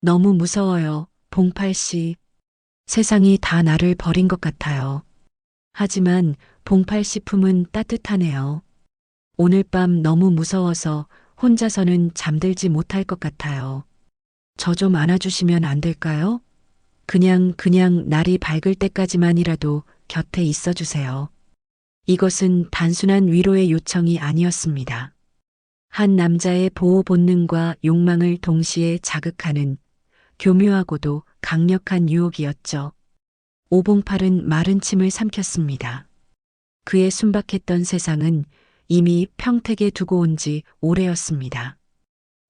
너무 무서워요, 봉팔 씨. 세상이 다 나를 버린 것 같아요. 하지만 봉팔 씨 품은 따뜻하네요. 오늘 밤 너무 무서워서 혼자서는 잠들지 못할 것 같아요. 저 좀 안아주시면 안 될까요? 그냥 날이 밝을 때까지만이라도 곁에 있어 주세요. 이것은 단순한 위로의 요청이 아니었습니다. 한 남자의 보호 본능과 욕망을 동시에 자극하는 교묘하고도 강력한 유혹이었죠. 오봉팔은 마른 침을 삼켰습니다. 그의 순박했던 세상은 이미 평택에 두고 온 지 오래였습니다.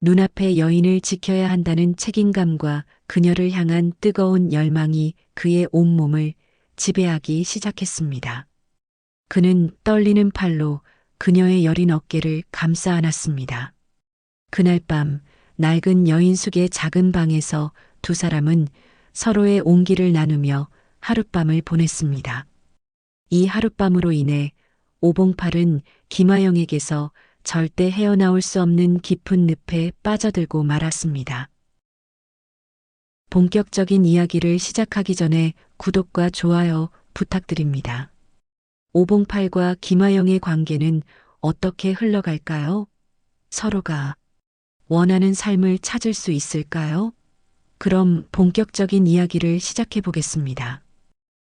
눈앞의 여인을 지켜야 한다는 책임감과 그녀를 향한 뜨거운 열망이 그의 온몸을 지배하기 시작했습니다. 그는 떨리는 팔로 그녀의 여린 어깨를 감싸 안았습니다. 그날 밤 낡은 여인숙의 작은 방에서 두 사람은 서로의 온기를 나누며 하룻밤을 보냈습니다. 이 하룻밤으로 인해 오봉팔은 김하영에게서 절대 헤어나올 수 없는 깊은 늪에 빠져들고 말았습니다. 본격적인 이야기를 시작하기 전에 구독과 좋아요 부탁드립니다. 오봉팔과 김하영의 관계는 어떻게 흘러갈까요? 서로가 원하는 삶을 찾을 수 있을까요? 그럼 본격적인 이야기를 시작해 보겠습니다.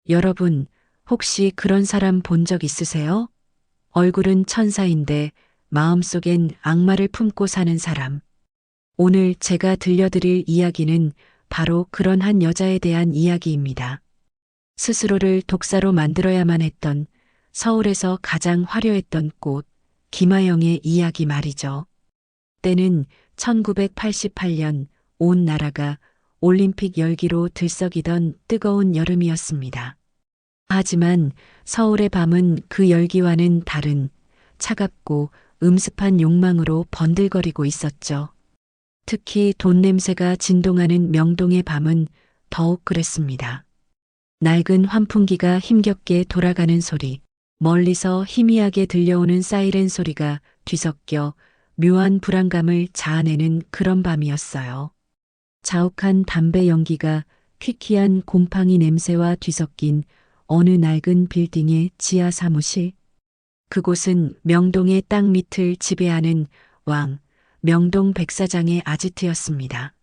여러분, 혹시 그런 사람 본 적 있으세요? 얼굴은 천사인데 마음속엔 악마를 품고 사는 사람. 오늘 제가 들려드릴 이야기는 바로 그런 한 여자에 대한 이야기입니다. 스스로를 독사로 만들어야만 했던 서울에서 가장 화려했던 꽃, 김하영의 이야기 말이죠. 때는 1988년 온 나라가 올림픽 열기로 들썩이던 뜨거운 여름이었습니다. 하지만 서울의 밤은 그 열기와는 다른 차갑고 음습한 욕망으로 번들거리고 있었죠. 특히 돈 냄새가 진동하는 명동의 밤은 더욱 그랬습니다. 낡은 환풍기가 힘겹게 돌아가는 소리, 멀리서 희미하게 들려오는 사이렌 소리가 뒤섞여 묘한 불안감을 자아내는 그런 밤이었어요. 자욱한 담배 연기가 퀴퀴한 곰팡이 냄새와 뒤섞인 어느 낡은 빌딩의 지하 사무실. 그곳은 명동의 땅 밑을 지배하는 왕, 명동 백사장의 아지트였습니다.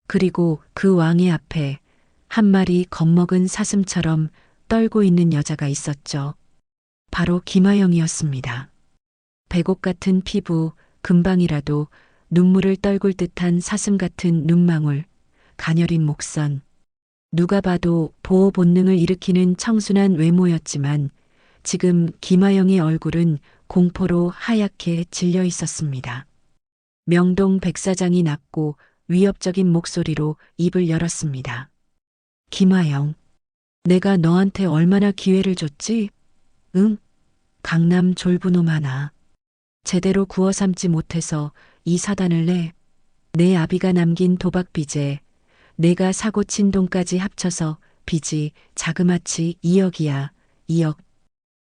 그리고 그 왕의 앞에 한 마리 겁먹은 사슴처럼 떨고 있는 여자가 있었죠. 바로 김하영이었습니다. 백옥 같은 피부, 금방이라도 눈물을 떨굴 듯한 사슴 같은 눈망울, 가녀린 목선. 누가 봐도 보호 본능을 일으키는 청순한 외모였지만 지금 김하영의 얼굴은 공포로 하얗게 질려 있었습니다. 명동 백사장이 낮고 위협적인 목소리로 입을 열었습니다. 김하영, 내가 너한테 얼마나 기회를 줬지? 응? 강남 졸부놈 하나. 제대로 구워 삶지 못해서 이 사단을 내. 내 아비가 남긴 도박 빚에 내가 사고 친 돈까지 합쳐서 빚이 자그마치 2억이야. 2억.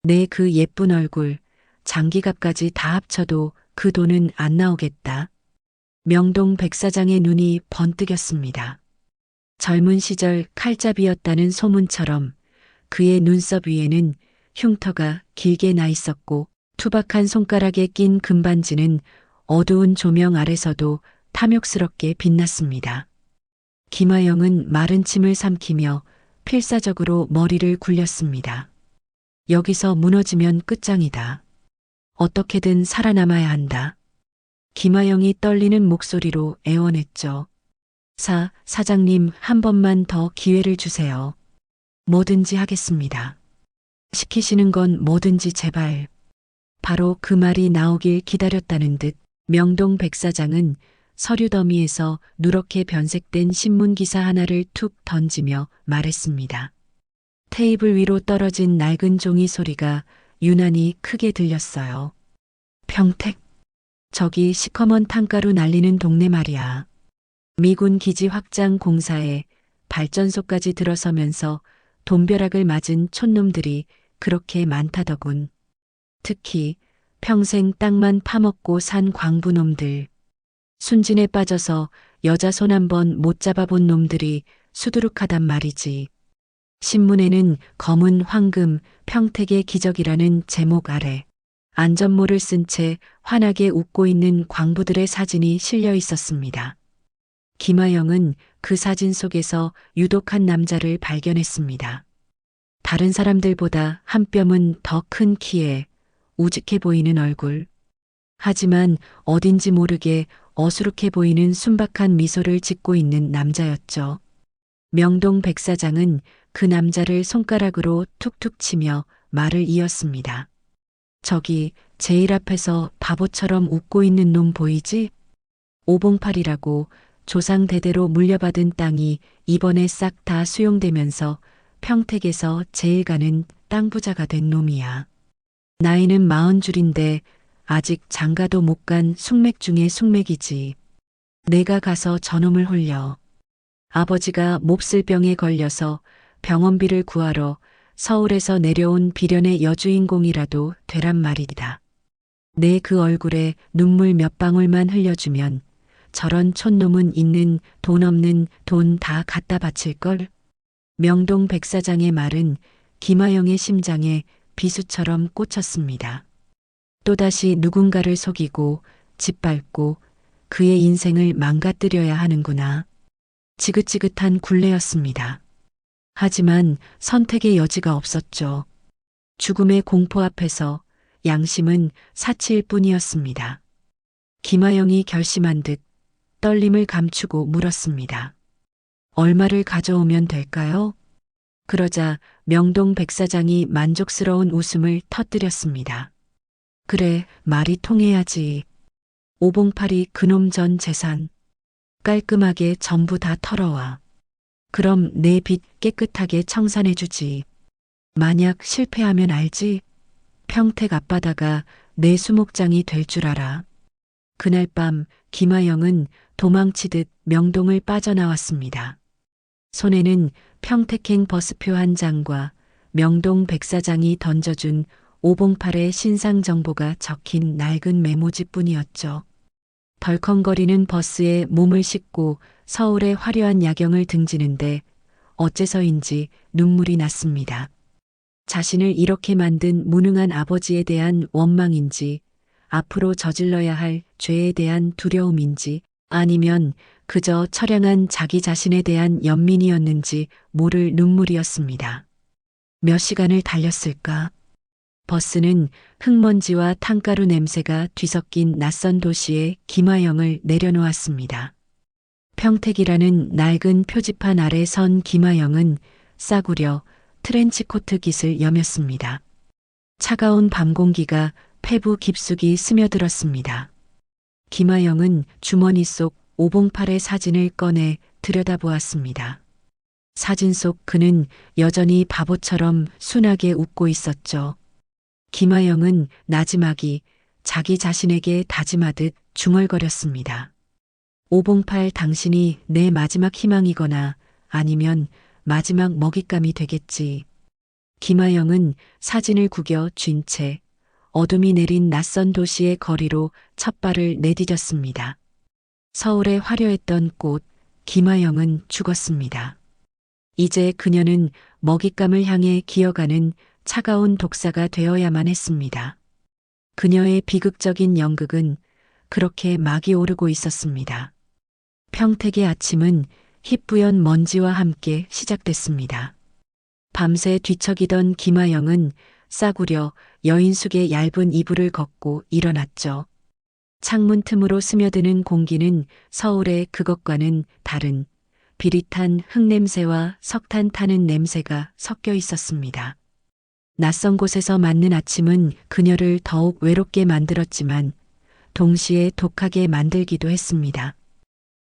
내 그 예쁜 얼굴, 장기갑까지 다 합쳐도 그 돈은 안 나오겠다. 명동 백사장의 눈이 번뜩였습니다. 젊은 시절 칼잡이였다는 소문처럼 그의 눈썹 위에는 흉터가 길게 나 있었고 투박한 손가락에 낀 금반지는 어두운 조명 아래서도 탐욕스럽게 빛났습니다. 김하영은 마른 침을 삼키며 필사적으로 머리를 굴렸습니다. 여기서 무너지면 끝장이다. 어떻게든 살아남아야 한다. 김하영이 떨리는 목소리로 애원했죠. 사장님 한 번만 더 기회를 주세요. 뭐든지 하겠습니다. 시키시는 건 뭐든지 제발. 바로 그 말이 나오길 기다렸다는 듯 명동 백사장은 서류 더미에서 누렇게 변색된 신문 기사 하나를 툭 던지며 말했습니다. 테이블 위로 떨어진 낡은 종이 소리가 유난히 크게 들렸어요. 평택. 저기 시커먼 탄가루 날리는 동네 말이야. 미군 기지 확장 공사에 발전소까지 들어서면서 돈벼락을 맞은 촌놈들이 그렇게 많다더군. 특히 평생 땅만 파먹고 산 광부놈들. 순진에 빠져서 여자 손 한 번 못 잡아본 놈들이 수두룩하단 말이지. 신문에는 검은 황금 평택의 기적이라는 제목 아래 안전모를 쓴 채 환하게 웃고 있는 광부들의 사진이 실려 있었습니다. 김하영은 그 사진 속에서 유독한 남자를 발견했습니다. 다른 사람들보다 한 뼘은 더 큰 키에 우직해 보이는 얼굴. 하지만 어딘지 모르게 어수룩해 보이는 순박한 미소를 짓고 있는 남자였죠. 명동 백사장은 그 남자를 손가락으로 툭툭 치며 말을 이었습니다. 저기 제일 앞에서 바보처럼 웃고 있는 놈 보이지? 오봉팔이라고 조상 대대로 물려받은 땅이 이번에 싹 다 수용되면서 평택에서 제일 가는 땅 부자가 된 놈이야. 나이는 40줄인데 아직 장가도 못 간 숙맥 중에 숙맥이지. 내가 가서 저놈을 홀려. 아버지가 몹쓸 병에 걸려서 병원비를 구하러 서울에서 내려온 비련의 여주인공이라도 되란 말이다. 내 그 얼굴에 눈물 몇 방울만 흘려주면 저런 촌놈은 있는 돈 없는 돈 다 갖다 바칠걸? 명동 백사장의 말은 김하영의 심장에 비수처럼 꽂혔습니다. 또다시 누군가를 속이고 짓밟고 그의 인생을 망가뜨려야 하는구나. 지긋지긋한 굴레였습니다. 하지만 선택의 여지가 없었죠. 죽음의 공포 앞에서 양심은 사치일 뿐이었습니다. 김하영이 결심한 듯 떨림을 감추고 물었습니다. 얼마를 가져오면 될까요? 그러자 명동 백사장이 만족스러운 웃음을 터뜨렸습니다. 그래, 말이 통해야지. 오봉팔이 그놈 전 재산 깔끔하게 전부 다 털어와. 그럼 내 빚 깨끗하게 청산해주지. 만약 실패하면 알지? 평택 앞바다가 내 수목장이 될 줄 알아. 그날 밤 김하영은 도망치듯 명동을 빠져나왔습니다. 손에는 평택행 버스표 한 장과 명동 백사장이 던져준 오봉팔의 신상 정보가 적힌 낡은 메모지뿐이었죠. 덜컹거리는 버스에 몸을 싣고 서울의 화려한 야경을 등지는데 어째서인지 눈물이 났습니다. 자신을 이렇게 만든 무능한 아버지에 대한 원망인지, 앞으로 저질러야 할 죄에 대한 두려움인지, 아니면 그저 처량한 자기 자신에 대한 연민이었는지 모를 눈물이었습니다. 몇 시간을 달렸을까? 버스는 흙먼지와 탕가루 냄새가 뒤섞인 낯선 도시에 김하영을 내려놓았습니다. 평택이라는 낡은 표지판 아래 선 김하영은 싸구려 트렌치코트 깃을 여몄습니다. 차가운 밤 공기가 폐부 깊숙이 스며들었습니다. 김하영은 주머니 속 오봉팔의 사진을 꺼내 들여다보았습니다. 사진 속 그는 여전히 바보처럼 순하게 웃고 있었죠. 김하영은 나지막이 자기 자신에게 다짐하듯 중얼거렸습니다. 오봉팔 당신이 내 마지막 희망이거나 아니면 마지막 먹잇감이 되겠지. 김하영은 사진을 구겨 쥔 채 어둠이 내린 낯선 도시의 거리로 첫 발을 내디뎠습니다. 서울의 화려했던 꽃 김하영은 죽었습니다. 이제 그녀는 먹잇감을 향해 기어가는 차가운 독사가 되어야만 했습니다. 그녀의 비극적인 연극은 그렇게 막이 오르고 있었습니다. 평택의 아침은 희뿌연 먼지와 함께 시작됐습니다. 밤새 뒤척이던 김하영은 싸구려 여인숙의 얇은 이불을 걷고 일어났죠. 창문 틈으로 스며드는 공기는 서울의 그것과는 다른 비릿한 흙냄새와 석탄 타는 냄새가 섞여 있었습니다. 낯선 곳에서 맞는 아침은 그녀를 더욱 외롭게 만들었지만 동시에 독하게 만들기도 했습니다.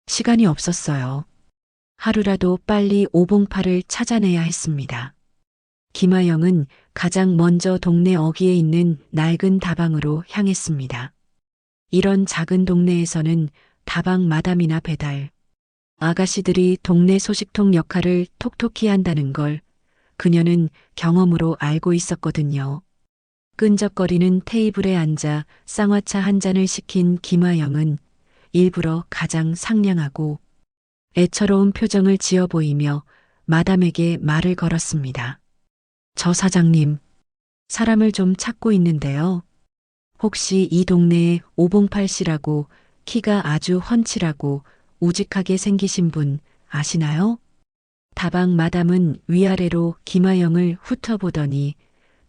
시간이 없었어요. 하루라도 빨리 오봉팔을 찾아내야 했습니다. 김하영은 가장 먼저 동네 어귀에 있는 낡은 다방으로 향했습니다. 이런 작은 동네에서는 다방 마담이나 배달, 아가씨들이 동네 소식통 역할을 톡톡히 한다는 걸 그녀는 경험으로 알고 있었거든요. 끈적거리는 테이블에 앉아 쌍화차 한 잔을 시킨 김하영은 일부러 가장 상냥하고 애처로운 표정을 지어 보이며 마담에게 말을 걸었습니다. 저 사장님, 사람을 좀 찾고 있는데요. 혹시 이 동네에 오봉팔 씨라고 키가 아주 훤칠하고 우직하게 생기신 분 아시나요? 다방 마담은 위아래로 김아영을 훑어보더니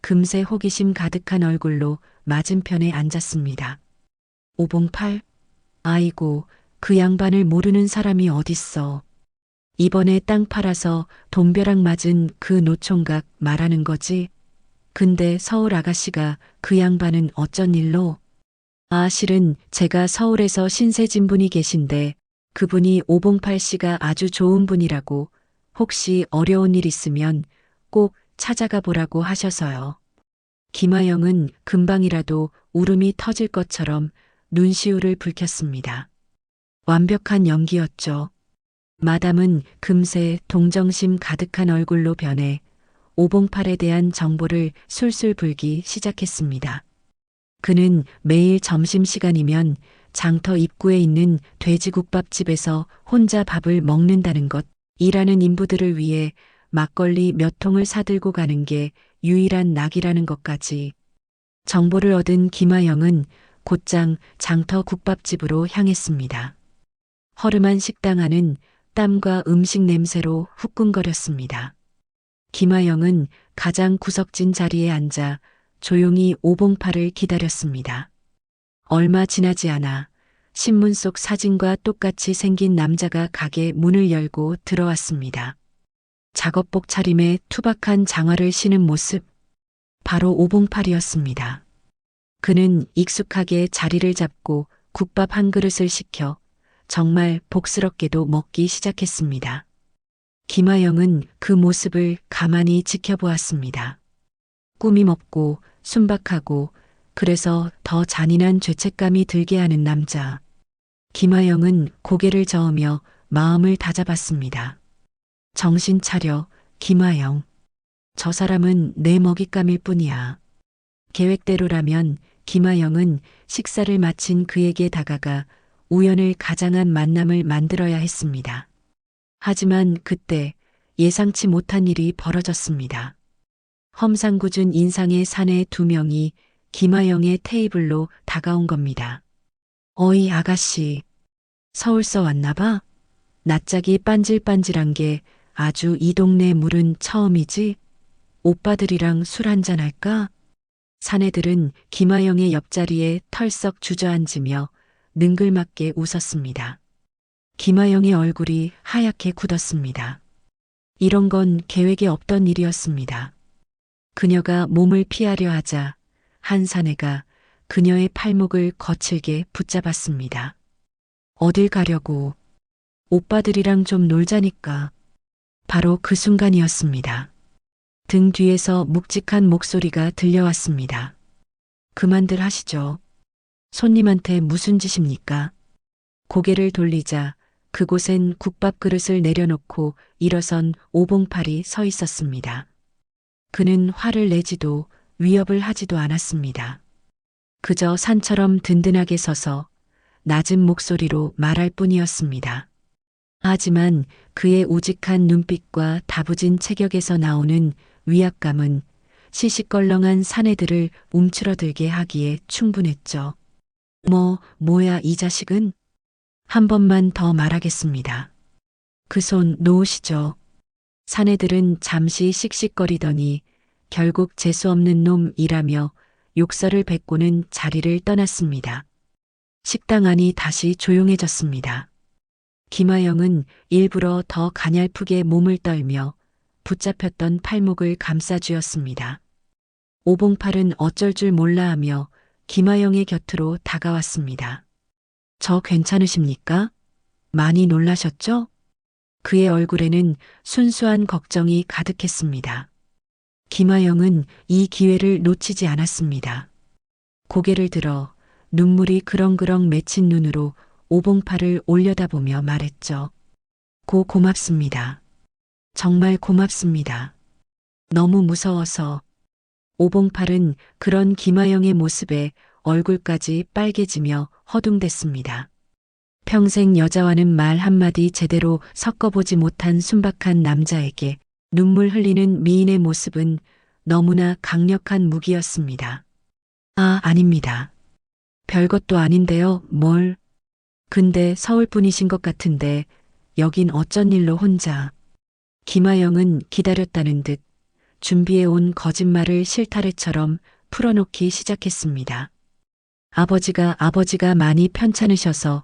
금세 호기심 가득한 얼굴로 맞은편에 앉았습니다. 오봉팔? 아이고, 그 양반을 모르는 사람이 어딨어. 이번에 땅 팔아서 돈벼락 맞은 그 노총각 말하는 거지? 근데 서울 아가씨가 그 양반은 어쩐 일로? 아, 실은 제가 서울에서 신세진 분이 계신데 그분이 오봉팔 씨가 아주 좋은 분이라고 혹시 어려운 일 있으면 꼭 찾아가 보라고 하셔서요. 김아영은 금방이라도 울음이 터질 것처럼 눈시울을 붉혔습니다. 완벽한 연기였죠. 마담은 금세 동정심 가득한 얼굴로 변해 오봉팔에 대한 정보를 술술 불기 시작했습니다. 그는 매일 점심시간이면 장터 입구에 있는 돼지국밥집에서 혼자 밥을 먹는다는 것, 일하는 인부들을 위해 막걸리 몇 통을 사들고 가는 게 유일한 낙이라는 것까지. 정보를 얻은 김아영은 곧장 장터 국밥집으로 향했습니다. 허름한 식당 안은 땀과 음식 냄새로 후끈거렸습니다. 김아영은 가장 구석진 자리에 앉아 조용히 오봉팔을 기다렸습니다. 얼마 지나지 않아 신문 속 사진과 똑같이 생긴 남자가 가게 문을 열고 들어왔습니다. 작업복 차림에 투박한 장화를 신은 모습, 바로 오봉팔이었습니다. 그는 익숙하게 자리를 잡고 국밥 한 그릇을 시켜 정말 복스럽게도 먹기 시작했습니다. 김아영은 그 모습을 가만히 지켜보았습니다. 꾸밈 없고 순박하고 그래서 더 잔인한 죄책감이 들게 하는 남자. 김아영은 고개를 저으며 마음을 다잡았습니다. 정신 차려, 김아영. 저 사람은 내 먹잇감일 뿐이야. 계획대로라면 김아영은 식사를 마친 그에게 다가가 우연을 가장한 만남을 만들어야 했습니다. 하지만 그때 예상치 못한 일이 벌어졌습니다. 험상궂은 인상의 사내 두 명이 김아영의 테이블로 다가온 겁니다. 어이 아가씨, 서울서 왔나봐? 낯짝이 반질반질한 게 아주 이 동네 물은 처음이지? 오빠들이랑 술 한잔 할까? 사내들은 김아영의 옆자리에 털썩 주저앉으며 능글맞게 웃었습니다. 김아영의 얼굴이 하얗게 굳었습니다. 이런 건 계획에 없던 일이었습니다. 그녀가 몸을 피하려 하자 한 사내가 그녀의 팔목을 거칠게 붙잡았습니다. 어딜 가려고? 오빠들이랑 좀 놀자니까. 바로 그 순간이었습니다. 등 뒤에서 묵직한 목소리가 들려왔습니다. 그만들 하시죠. 손님한테 무슨 짓입니까? 고개를 돌리자 그곳엔 국밥 그릇을 내려놓고 일어선 오봉팔이 서 있었습니다. 그는 화를 내지도 위협을 하지도 않았습니다. 그저 산처럼 든든하게 서서 낮은 목소리로 말할 뿐이었습니다. 하지만 그의 우직한 눈빛과 다부진 체격에서 나오는 위압감은 시시껄렁한 사내들을 움츠러들게 하기에 충분했죠. 뭐야 이 자식은? 한 번만 더 말하겠습니다. 그 손 놓으시죠. 사내들은 잠시 씩씩거리더니 결국 재수없는 놈이라며 욕설을 뱉고는 자리를 떠났습니다. 식당 안이 다시 조용해졌습니다. 김아영은 일부러 더 가냘프게 몸을 떨며 붙잡혔던 팔목을 감싸쥐었습니다. 오봉팔은 어쩔 줄 몰라 하며 김아영의 곁으로 다가왔습니다. 저 괜찮으십니까? 많이 놀라셨죠? 그의 얼굴에는 순수한 걱정이 가득했습니다. 김아영은 이 기회를 놓치지 않았습니다. 고개를 들어 눈물이 그렁그렁 맺힌 눈으로 오봉팔을 올려다보며 말했죠. 고맙습니다. 정말 고맙습니다. 너무 무서워서. 오봉팔은 그런 김아영의 모습에 얼굴까지 빨개지며 허둥댔습니다. 평생 여자와는 말 한마디 제대로 섞어보지 못한 순박한 남자에게 눈물 흘리는 미인의 모습은 너무나 강력한 무기였습니다. 아, 아닙니다. 별것도 아닌데요, 뭘. 근데 서울 분이신 것 같은데 여긴 어쩐 일로 혼자. 김하영은 기다렸다는 듯 준비해온 거짓말을 실타래처럼 풀어놓기 시작했습니다. 아버지가 많이 편찮으셔서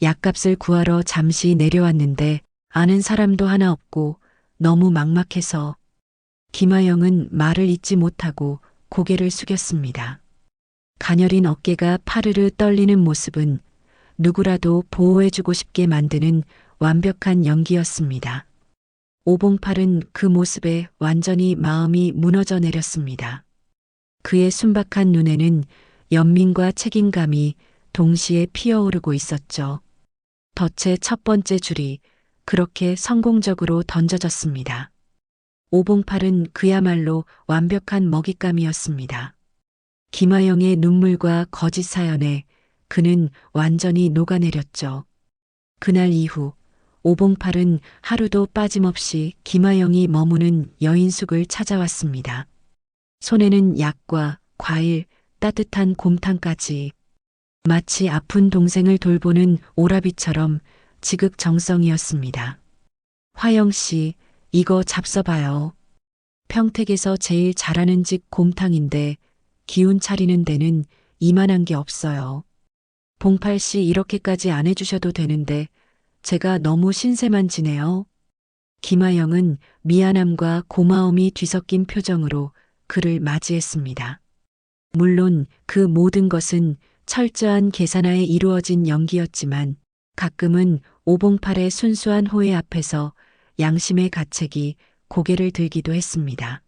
약값을 구하러 잠시 내려왔는데 아는 사람도 하나 없고 너무 막막해서. 김하영은 말을 잇지 못하고 고개를 숙였습니다. 가녀린 어깨가 파르르 떨리는 모습은 누구라도 보호해주고 싶게 만드는 완벽한 연기였습니다. 오봉팔은 그 모습에 완전히 마음이 무너져 내렸습니다. 그의 순박한 눈에는 연민과 책임감이 동시에 피어오르고 있었죠. 덫의 첫 번째 줄이 그렇게 성공적으로 던져졌습니다. 오봉팔은 그야말로 완벽한 먹잇감이었습니다. 김하영의 눈물과 거짓 사연에 그는 완전히 녹아내렸죠. 그날 이후 오봉팔은 하루도 빠짐없이 김하영이 머무는 여인숙을 찾아왔습니다. 손에는 약과 과일, 따뜻한 곰탕까지. 마치 아픈 동생을 돌보는 오라비처럼 지극정성이었습니다. 화영 씨, 이거 잡숴봐요. 평택에서 제일 잘하는 집 곰탕인데 기운 차리는 데는 이만한 게 없어요. 봉팔 씨 이렇게까지 안 해주셔도 되는데 제가 너무 신세만 지네요. 김하영은 미안함과 고마움이 뒤섞인 표정으로 그를 맞이했습니다. 물론 그 모든 것은 철저한 계산하에 이루어진 연기였지만 가끔은 오봉팔의 순수한 호의 앞에서 양심의 가책이 고개를 들기도 했습니다.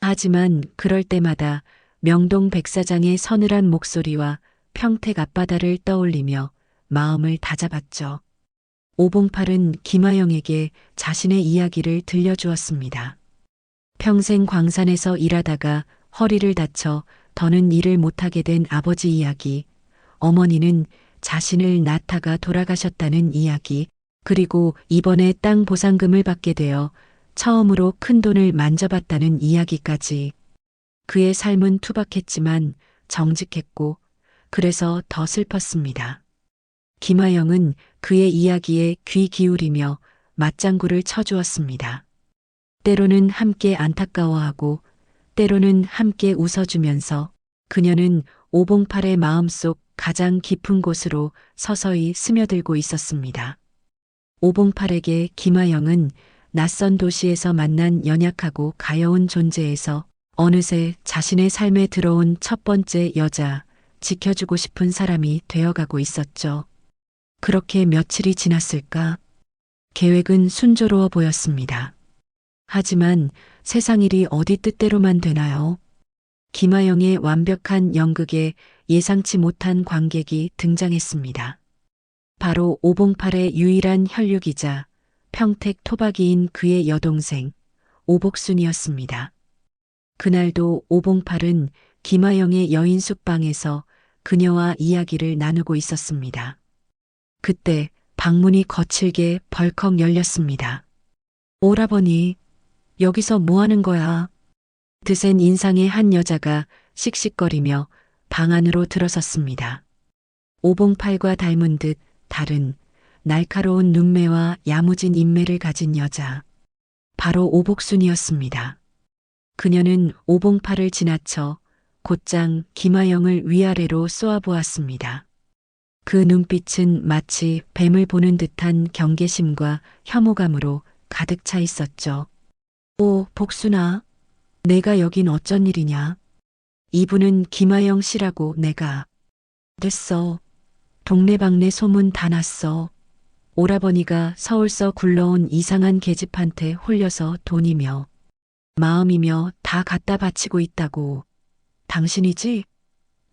하지만 그럴 때마다 명동 백사장의 서늘한 목소리와 평택 앞바다를 떠올리며 마음을 다잡았죠. 오봉팔은 김하영에게 자신의 이야기를 들려주었습니다. 평생 광산에서 일하다가 허리를 다쳐 더는 일을 못하게 된 아버지 이야기, 어머니는 자신을 낳다가 돌아가셨다는 이야기, 그리고 이번에 땅 보상금을 받게 되어 처음으로 큰 돈을 만져봤다는 이야기까지. 그의 삶은 투박했지만 정직했고 그래서 더 슬펐습니다. 김하영은 그의 이야기에 귀 기울이며 맞장구를 쳐주었습니다. 때로는 함께 안타까워하고 때로는 함께 웃어주면서 그녀는 오봉팔의 마음속 가장 깊은 곳으로 서서히 스며들고 있었습니다. 오봉팔에게 김하영은 낯선 도시에서 만난 연약하고 가여운 존재에서 어느새 자신의 삶에 들어온 첫 번째 여자, 지켜주고 싶은 사람이 되어가고 있었죠. 그렇게 며칠이 지났을까? 계획은 순조로워 보였습니다. 하지만 세상 일이 어디 뜻대로만 되나요? 김하영의 완벽한 연극에 예상치 못한 관객이 등장했습니다. 바로 오봉팔의 유일한 혈육이자 평택 토박이인 그의 여동생 오복순이었습니다. 그날도 오봉팔은 김하영의 여인숙방에서 그녀와 이야기를 나누고 있었습니다. 그때 방문이 거칠게 벌컥 열렸습니다. 오라버니, 여기서 뭐 하는 거야? 드센 인상의 한 여자가 씩씩거리며 방 안으로 들어섰습니다. 오봉팔과 닮은 듯 다른 날카로운 눈매와 야무진 인매를 가진 여자. 바로 오복순이었습니다. 그녀는 오봉팔을 지나쳐 곧장 김하영을 위아래로 쏘아보았습니다. 그 눈빛은 마치 뱀을 보는 듯한 경계심과 혐오감으로 가득 차 있었죠. 오, 복순아. 내가 여긴 어쩐 일이냐. 이분은 김하영 씨라고 내가. 됐어. 동네방네 소문 다 났어. 오라버니가 서울서 굴러온 이상한 계집한테 홀려서 돈이며 마음이며 다 갖다 바치고 있다고. 당신이지?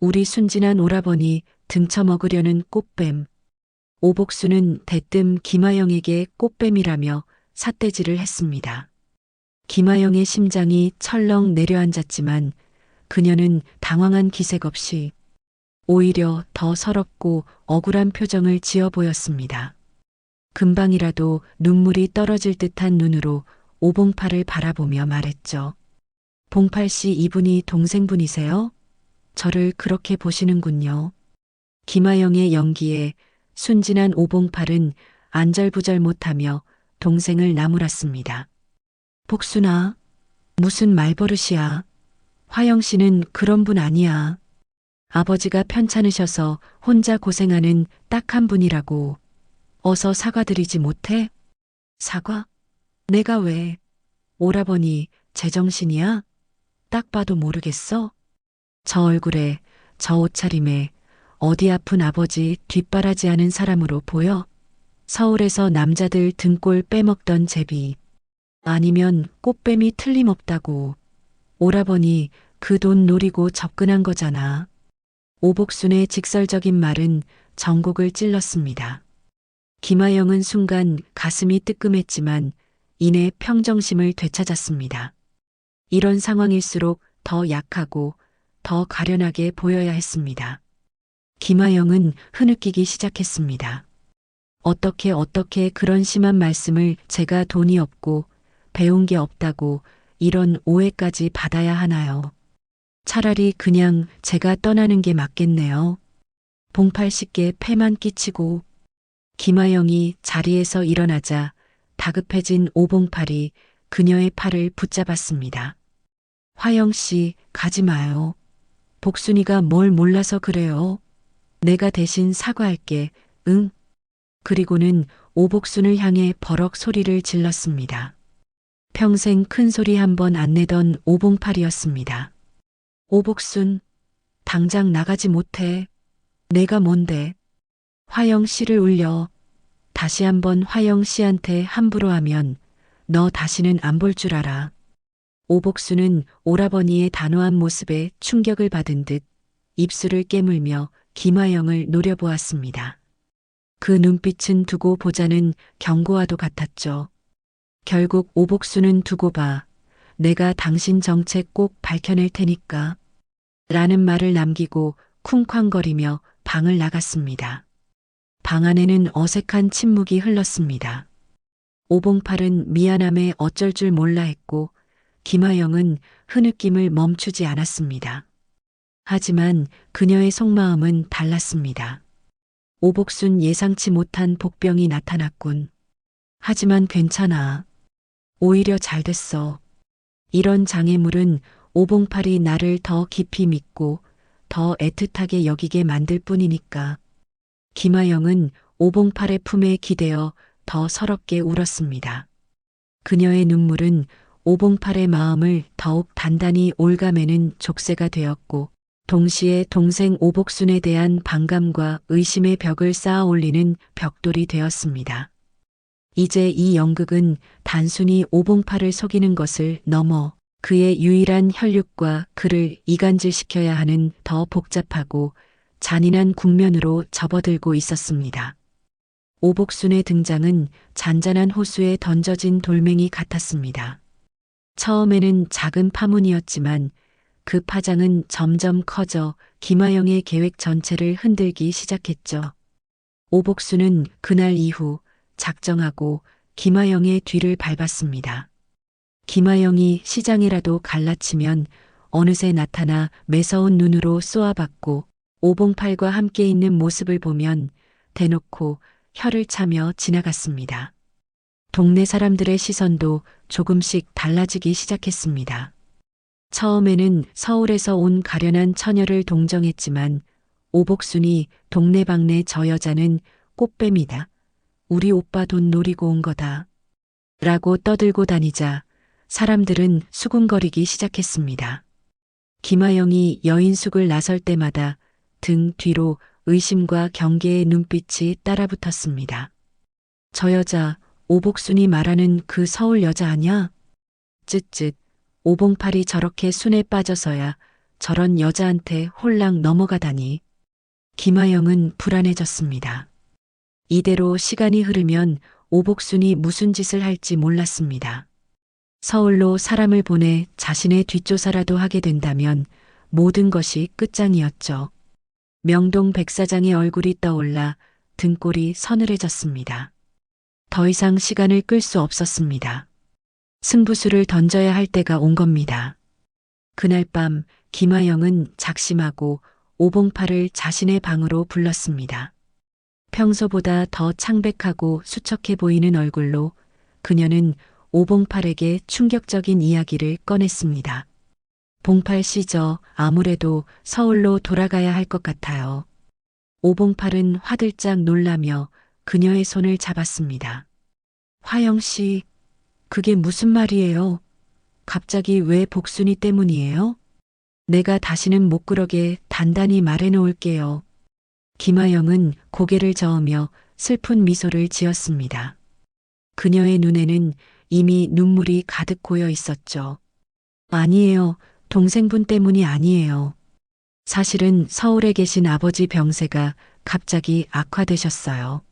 우리 순진한 오라버니 등쳐먹으려는 꽃뱀. 오복수는 대뜸 김하영에게 꽃뱀이라며 삿대질을 했습니다. 김하영의 심장이 철렁 내려앉았지만 그녀는 당황한 기색 없이 오히려 더 서럽고 억울한 표정을 지어 보였습니다. 금방이라도 눈물이 떨어질 듯한 눈으로 오봉팔을 바라보며 말했죠. 봉팔 씨, 이분이 동생분이세요? 저를 그렇게 보시는군요. 김하영의 연기에 순진한 오봉팔은 안절부절 못하며 동생을 나무랐습니다. 복순아, 무슨 말버릇이야. 화영 씨는 그런 분 아니야. 아버지가 편찮으셔서 혼자 고생하는 딱 한 분이라고. 어서 사과드리지 못해? 사과? 내가 왜? 오라버니 제정신이야? 딱 봐도 모르겠어? 저 얼굴에, 저 옷차림에 어디 아픈 아버지 뒷바라지하는 사람으로 보여? 서울에서 남자들 등골 빼먹던 제비. 아니면 꽃뱀이 틀림없다고. 오라버니 그 돈 노리고 접근한 거잖아. 오복순의 직설적인 말은 전곡을 찔렀습니다. 김하영은 순간 가슴이 뜨끔했지만 이내 평정심을 되찾았습니다. 이런 상황일수록 더 약하고 더 가련하게 보여야 했습니다. 김하영은 흐느끼기 시작했습니다. 어떻게 그런 심한 말씀을 제가 돈이 없고 배운 게 없다고 이런 오해까지 받아야 하나요? 차라리 그냥 제가 떠나는 게 맞겠네요. 봉팔 씨께 패만 끼치고. 김하영이 자리에서 일어나자 다급해진 오봉팔이 그녀의 팔을 붙잡았습니다. 화영 씨, 가지 마요. 복순이가 뭘 몰라서 그래요. 내가 대신 사과할게. 응? 그리고는 오복순을 향해 버럭 소리를 질렀습니다. 평생 큰 소리 한 번 안 내던 오봉팔이었습니다. 오복순, 당장 나가지 못해. 내가 뭔데? 화영 씨를 울려. 다시 한번 화영 씨한테 함부로 하면 너 다시는 안 볼 줄 알아. 오복순은 오라버니의 단호한 모습에 충격을 받은 듯 입술을 깨물며 김하영을 노려보았습니다. 그 눈빛은 두고 보자는 경고와도 같았죠. 결국 오복순은 두고 봐. 내가 당신 정체 꼭 밝혀낼 테니까. 라는 말을 남기고 쿵쾅거리며 방을 나갔습니다. 방 안에는 어색한 침묵이 흘렀습니다. 오봉팔은 미안함에 어쩔 줄 몰라 했고 김하영은 흐느낌을 멈추지 않았습니다. 하지만 그녀의 속마음은 달랐습니다. 오복순 예상치 못한 복병이 나타났군. 하지만 괜찮아. 오히려 잘 됐어. 이런 장애물은 오봉팔이 나를 더 깊이 믿고 더 애틋하게 여기게 만들 뿐이니까. 김하영은 오봉팔의 품에 기대어 더 서럽게 울었습니다. 그녀의 눈물은 오봉팔의 마음을 더욱 단단히 옭아매는 족쇄가 되었고 동시에 동생 오복순에 대한 반감과 의심의 벽을 쌓아 올리는 벽돌이 되었습니다. 이제 이 연극은 단순히 오봉팔을 속이는 것을 넘어 그의 유일한 혈육과 그를 이간질시켜야 하는 더 복잡하고 잔인한 국면으로 접어들고 있었습니다. 오복순의 등장은 잔잔한 호수에 던져진 돌멩이 같았습니다. 처음에는 작은 파문이었지만 그 파장은 점점 커져 김하영의 계획 전체를 흔들기 시작했죠. 오복순은 그날 이후 작정하고 김하영의 뒤를 밟았습니다. 김하영이 시장이라도 갈라치면 어느새 나타나 매서운 눈으로 쏘아봤고 오봉팔과 함께 있는 모습을 보면 대놓고 혀를 차며 지나갔습니다. 동네 사람들의 시선도 조금씩 달라지기 시작했습니다. 처음에는 서울에서 온 가련한 처녀를 동정했지만 오복순이 동네방네 저 여자는 꽃뱀이다. 우리 오빠 돈 노리고 온 거다. 라고 떠들고 다니자 사람들은 수군거리기 시작했습니다. 김하영이 여인숙을 나설 때마다 등 뒤로 의심과 경계의 눈빛이 따라붙었습니다. 저 여자 오복순이 말하는 그 서울 여자 아냐? 쯧쯧. 오봉팔이 저렇게 순에 빠져서야 저런 여자한테 홀랑 넘어가다니. 김하영은 불안해졌습니다. 이대로 시간이 흐르면 오복순이 무슨 짓을 할지 몰랐습니다. 서울로 사람을 보내 자신의 뒷조사라도 하게 된다면 모든 것이 끝장이었죠. 명동 백사장의 얼굴이 떠올라 등골이 서늘해졌습니다. 더 이상 시간을 끌 수 없었습니다. 승부수를 던져야 할 때가 온 겁니다. 그날 밤 김하영은 작심하고 오봉팔을 자신의 방으로 불렀습니다. 평소보다 더 창백하고 수척해 보이는 얼굴로 그녀는 오봉팔에게 충격적인 이야기를 꺼냈습니다. 봉팔 씨, 저 아무래도 서울로 돌아가야 할 것 같아요. 오봉팔은 화들짝 놀라며 그녀의 손을 잡았습니다. 화영 씨, 그게 무슨 말이에요? 갑자기 왜 복순이 때문이에요? 내가 다시는 못 그러게 단단히 말해 놓을게요. 김하영은 고개를 저으며 슬픈 미소를 지었습니다. 그녀의 눈에는 이미 눈물이 가득 고여 있었죠. 아니에요. 동생분 때문이 아니에요. 사실은 서울에 계신 아버지 병세가 갑자기 악화되셨어요.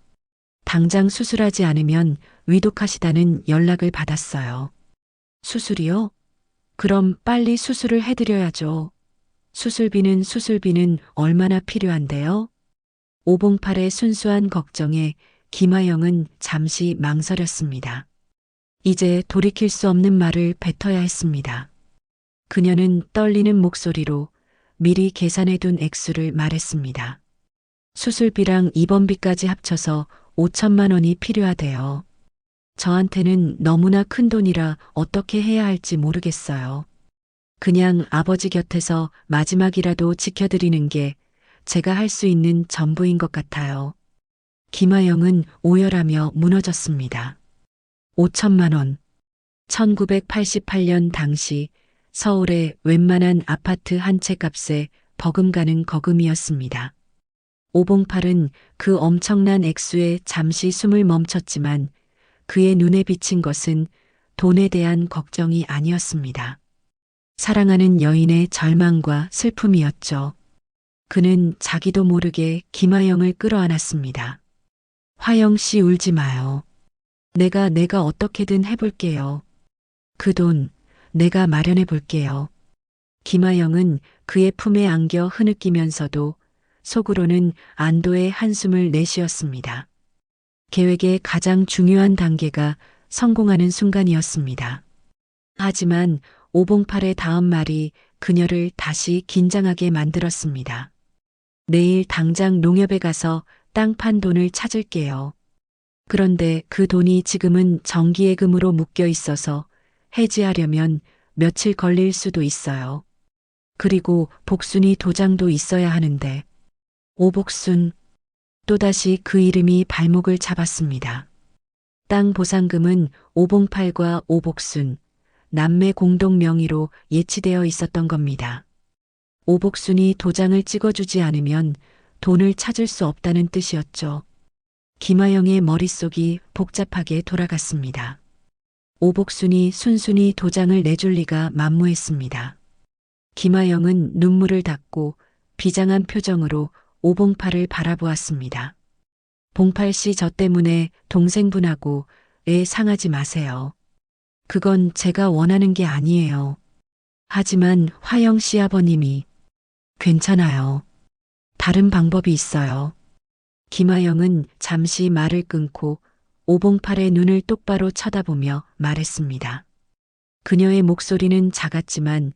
당장 수술하지 않으면 위독하시다는 연락을 받았어요. 수술이요? 그럼 빨리 수술을 해드려야죠. 수술비는 얼마나 필요한데요? 오봉팔의 순수한 걱정에 김하영은 잠시 망설였습니다. 이제 돌이킬 수 없는 말을 뱉어야 했습니다. 그녀는 떨리는 목소리로 미리 계산해둔 액수를 말했습니다. 수술비랑 입원비까지 합쳐서 5천만 원이 필요하대요. 저한테는 너무나 큰 돈이라 어떻게 해야 할지 모르겠어요. 그냥 아버지 곁에서 마지막이라도 지켜드리는 게 제가 할 수 있는 전부인 것 같아요. 김하영은 오열하며 무너졌습니다. 5천만 원. 1988년 당시 서울의 웬만한 아파트 한 채 값에 버금가는 거금이었습니다. 오봉팔은 그 엄청난 액수에 잠시 숨을 멈췄지만 그의 눈에 비친 것은 돈에 대한 걱정이 아니었습니다. 사랑하는 여인의 절망과 슬픔이었죠. 그는 자기도 모르게 김하영을 끌어안았습니다. 화영 씨, 울지 마요. 내가 어떻게든 해볼게요. 그 돈 내가 마련해 볼게요. 김하영은 그의 품에 안겨 흐느끼면서도 속으로는 안도의 한숨을 내쉬었습니다. 계획의 가장 중요한 단계가 성공하는 순간이었습니다. 하지만 오봉팔의 다음 말이 그녀를 다시 긴장하게 만들었습니다. 내일 당장 농협에 가서 땅 판 돈을 찾을게요. 그런데 그 돈이 지금은 정기예금으로 묶여 있어서 해지하려면 며칠 걸릴 수도 있어요. 그리고 복순이 도장도 있어야 하는데. 오복순. 또다시 그 이름이 발목을 잡았습니다. 땅 보상금은 오봉팔과 오복순, 남매 공동 명의로 예치되어 있었던 겁니다. 오복순이 도장을 찍어주지 않으면 돈을 찾을 수 없다는 뜻이었죠. 김하영의 머릿속이 복잡하게 돌아갔습니다. 오복순이 순순히 도장을 내줄 리가 만무했습니다. 김하영은 눈물을 닦고 비장한 표정으로 오봉팔을 바라보았습니다. 봉팔 씨, 저 때문에 동생분하고 애 상하지 마세요. 그건 제가 원하는 게 아니에요. 하지만 화영 씨 아버님이. 괜찮아요. 다른 방법이 있어요. 김하영은 잠시 말을 끊고 오봉팔의 눈을 똑바로 쳐다보며 말했습니다. 그녀의 목소리는 작았지만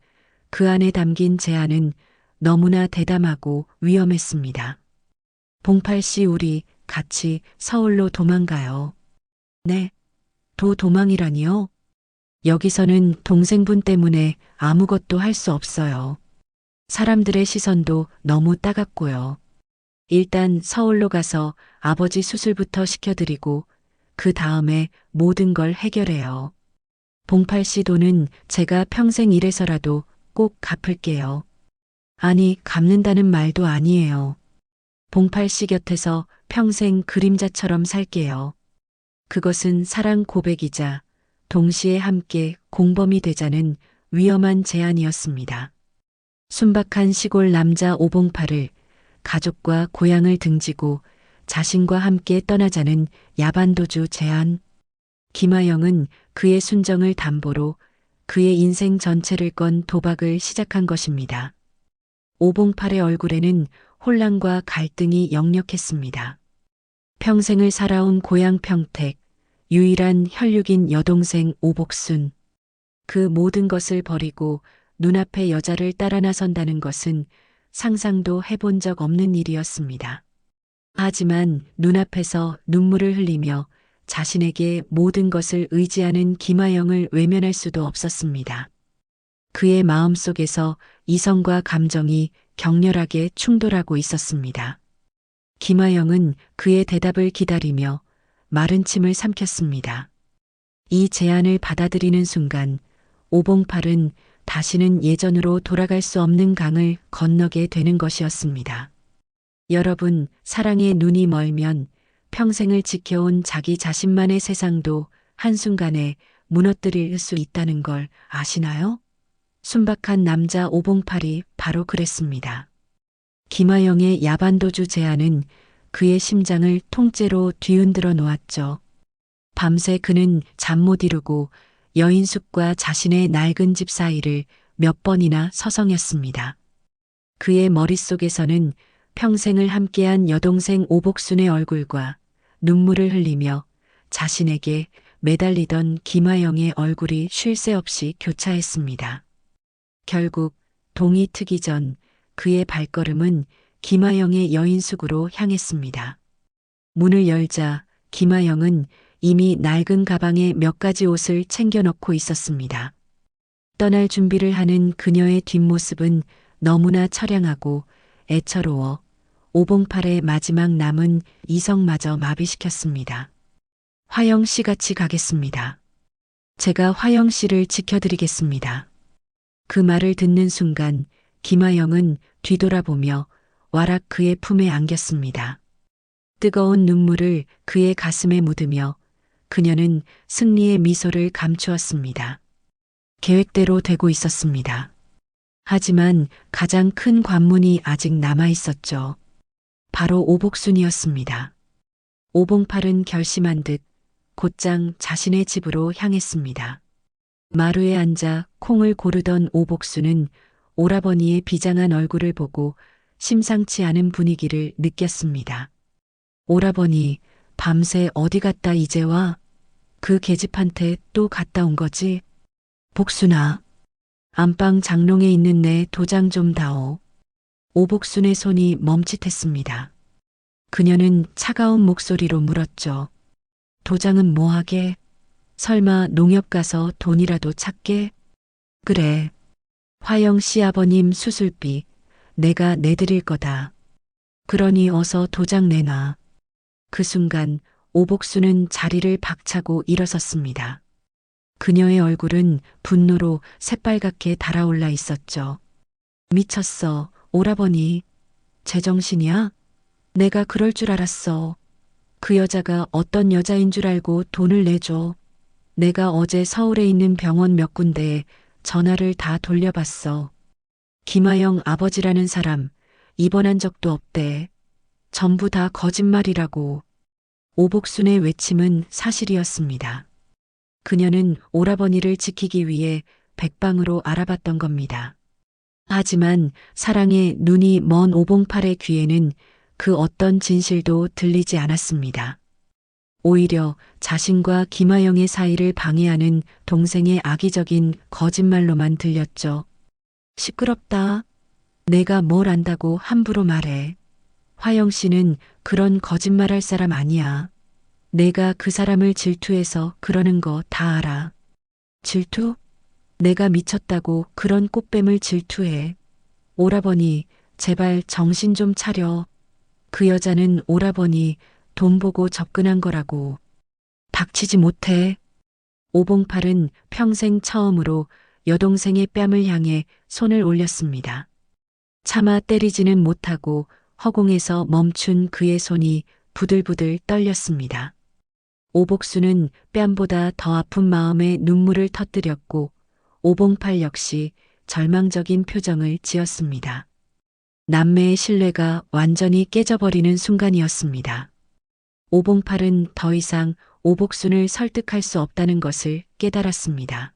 그 안에 담긴 제안은 너무나 대담하고 위험했습니다. 봉팔 씨, 우리 같이 서울로 도망가요. 네? 도망이라니요? 여기서는 동생분 때문에 아무것도 할 수 없어요. 사람들의 시선도 너무 따갑고요. 일단 서울로 가서 아버지 수술부터 시켜드리고 그 다음에 모든 걸 해결해요. 봉팔 씨 돈은 제가 평생 일해서라도 꼭 갚을게요. 아니, 갚는다는 말도 아니에요. 봉팔 씨 곁에서 평생 그림자처럼 살게요. 그것은 사랑 고백이자 동시에 함께 공범이 되자는 위험한 제안이었습니다. 순박한 시골 남자 오봉팔을 가족과 고향을 등지고 자신과 함께 떠나자는 야반도주 제안. 김하영은 그의 순정을 담보로 그의 인생 전체를 건 도박을 시작한 것입니다. 오봉팔의 얼굴에는 혼란과 갈등이 역력했습니다. 평생을 살아온 고향 평택, 유일한 혈육인 여동생 오복순. 그 모든 것을 버리고 눈앞의 여자를 따라 나선다는 것은 상상도 해본 적 없는 일이었습니다. 하지만 눈앞에서 눈물을 흘리며 자신에게 모든 것을 의지하는 김하영을 외면할 수도 없었습니다. 그의 마음속에서 이성과 감정이 격렬하게 충돌하고 있었습니다. 김하영은 그의 대답을 기다리며 마른 침을 삼켰습니다. 이 제안을 받아들이는 순간 오봉팔은 다시는 예전으로 돌아갈 수 없는 강을 건너게 되는 것이었습니다. 여러분, 사랑의 눈이 멀면 평생을 지켜온 자기 자신만의 세상도 한순간에 무너뜨릴 수 있다는 걸 아시나요? 순박한 남자 오봉팔이 바로 그랬습니다. 김하영의 야반도주 제안은 그의 심장을 통째로 뒤흔들어 놓았죠. 밤새 그는 잠 못 이루고 여인숙과 자신의 낡은 집 사이를 몇 번이나 서성였습니다. 그의 머릿속에서는 평생을 함께한 여동생 오복순의 얼굴과 눈물을 흘리며 자신에게 매달리던 김하영의 얼굴이 쉴 새 없이 교차했습니다. 결국 동이 트기 전 그의 발걸음은 김하영의 여인숙으로 향했습니다. 문을 열자 김하영은 이미 낡은 가방에 몇 가지 옷을 챙겨 넣고 있었습니다. 떠날 준비를 하는 그녀의 뒷모습은 너무나 처량하고 애처로워 오봉팔의 마지막 남은 이성마저 마비시켰습니다. 화영 씨 같이 가겠습니다. 제가 화영 씨를 지켜드리겠습니다. 그 말을 듣는 순간 김하영은 뒤돌아보며 와락 그의 품에 안겼습니다. 뜨거운 눈물을 그의 가슴에 묻으며 그녀는 승리의 미소를 감추었습니다. 계획대로 되고 있었습니다. 하지만 가장 큰 관문이 아직 남아 있었죠. 바로 오복순이었습니다. 오봉팔은 결심한 듯 곧장 자신의 집으로 향했습니다. 마루에 앉아 콩을 고르던 오복순은 오라버니의 비장한 얼굴을 보고 심상치 않은 분위기를 느꼈습니다. 오라버니, 밤새 어디 갔다 이제 와? 그 계집한테 또 갔다 온 거지? 복순아, 안방 장롱에 있는 내 도장 좀 다오. 오복순의 손이 멈칫했습니다. 그녀는 차가운 목소리로 물었죠. 도장은 뭐하게? 설마 농협 가서 돈이라도 찾게? 그래. 화영 씨 아버님 수술비 내가 내드릴 거다. 그러니 어서 도장 내놔. 그 순간 오복순은 자리를 박차고 일어섰습니다. 그녀의 얼굴은 분노로 새빨갛게 달아올라 있었죠. 미쳤어, 오라버니. 제정신이야? 내가 그럴 줄 알았어. 그 여자가 어떤 여자인 줄 알고 돈을 내줘. 내가 어제 서울에 있는 병원 몇 군데에 전화를 다 돌려봤어. 김하영 아버지라는 사람 입원한 적도 없대. 전부 다 거짓말이라고. 오복순의 외침은 사실이었습니다. 그녀는 오라버니를 지키기 위해 백방으로 알아봤던 겁니다. 하지만 사랑의 눈이 먼 오봉팔의 귀에는 그 어떤 진실도 들리지 않았습니다. 오히려 자신과 김하영의 사이를 방해하는 동생의 악의적인 거짓말로만 들렸죠. 시끄럽다. 내가 뭘 안다고 함부로 말해. 화영 씨는 그런 거짓말할 사람 아니야. 내가 그 사람을 질투해서 그러는 거 다 알아. 질투? 내가 미쳤다고 그런 꽃뱀을 질투해. 오라버니, 제발 정신 좀 차려. 그 여자는 오라버니 돈 보고 접근한 거라고. 닥치지 못해. 오봉팔은 평생 처음으로 여동생의 뺨을 향해 손을 올렸습니다. 차마 때리지는 못하고 허공에서 멈춘 그의 손이 부들부들 떨렸습니다. 오복순은 뺨보다 더 아픈 마음에 눈물을 터뜨렸고 오봉팔 역시 절망적인 표정을 지었습니다. 남매의 신뢰가 완전히 깨져버리는 순간이었습니다. 오봉팔은 더 이상 오복순을 설득할 수 없다는 것을 깨달았습니다.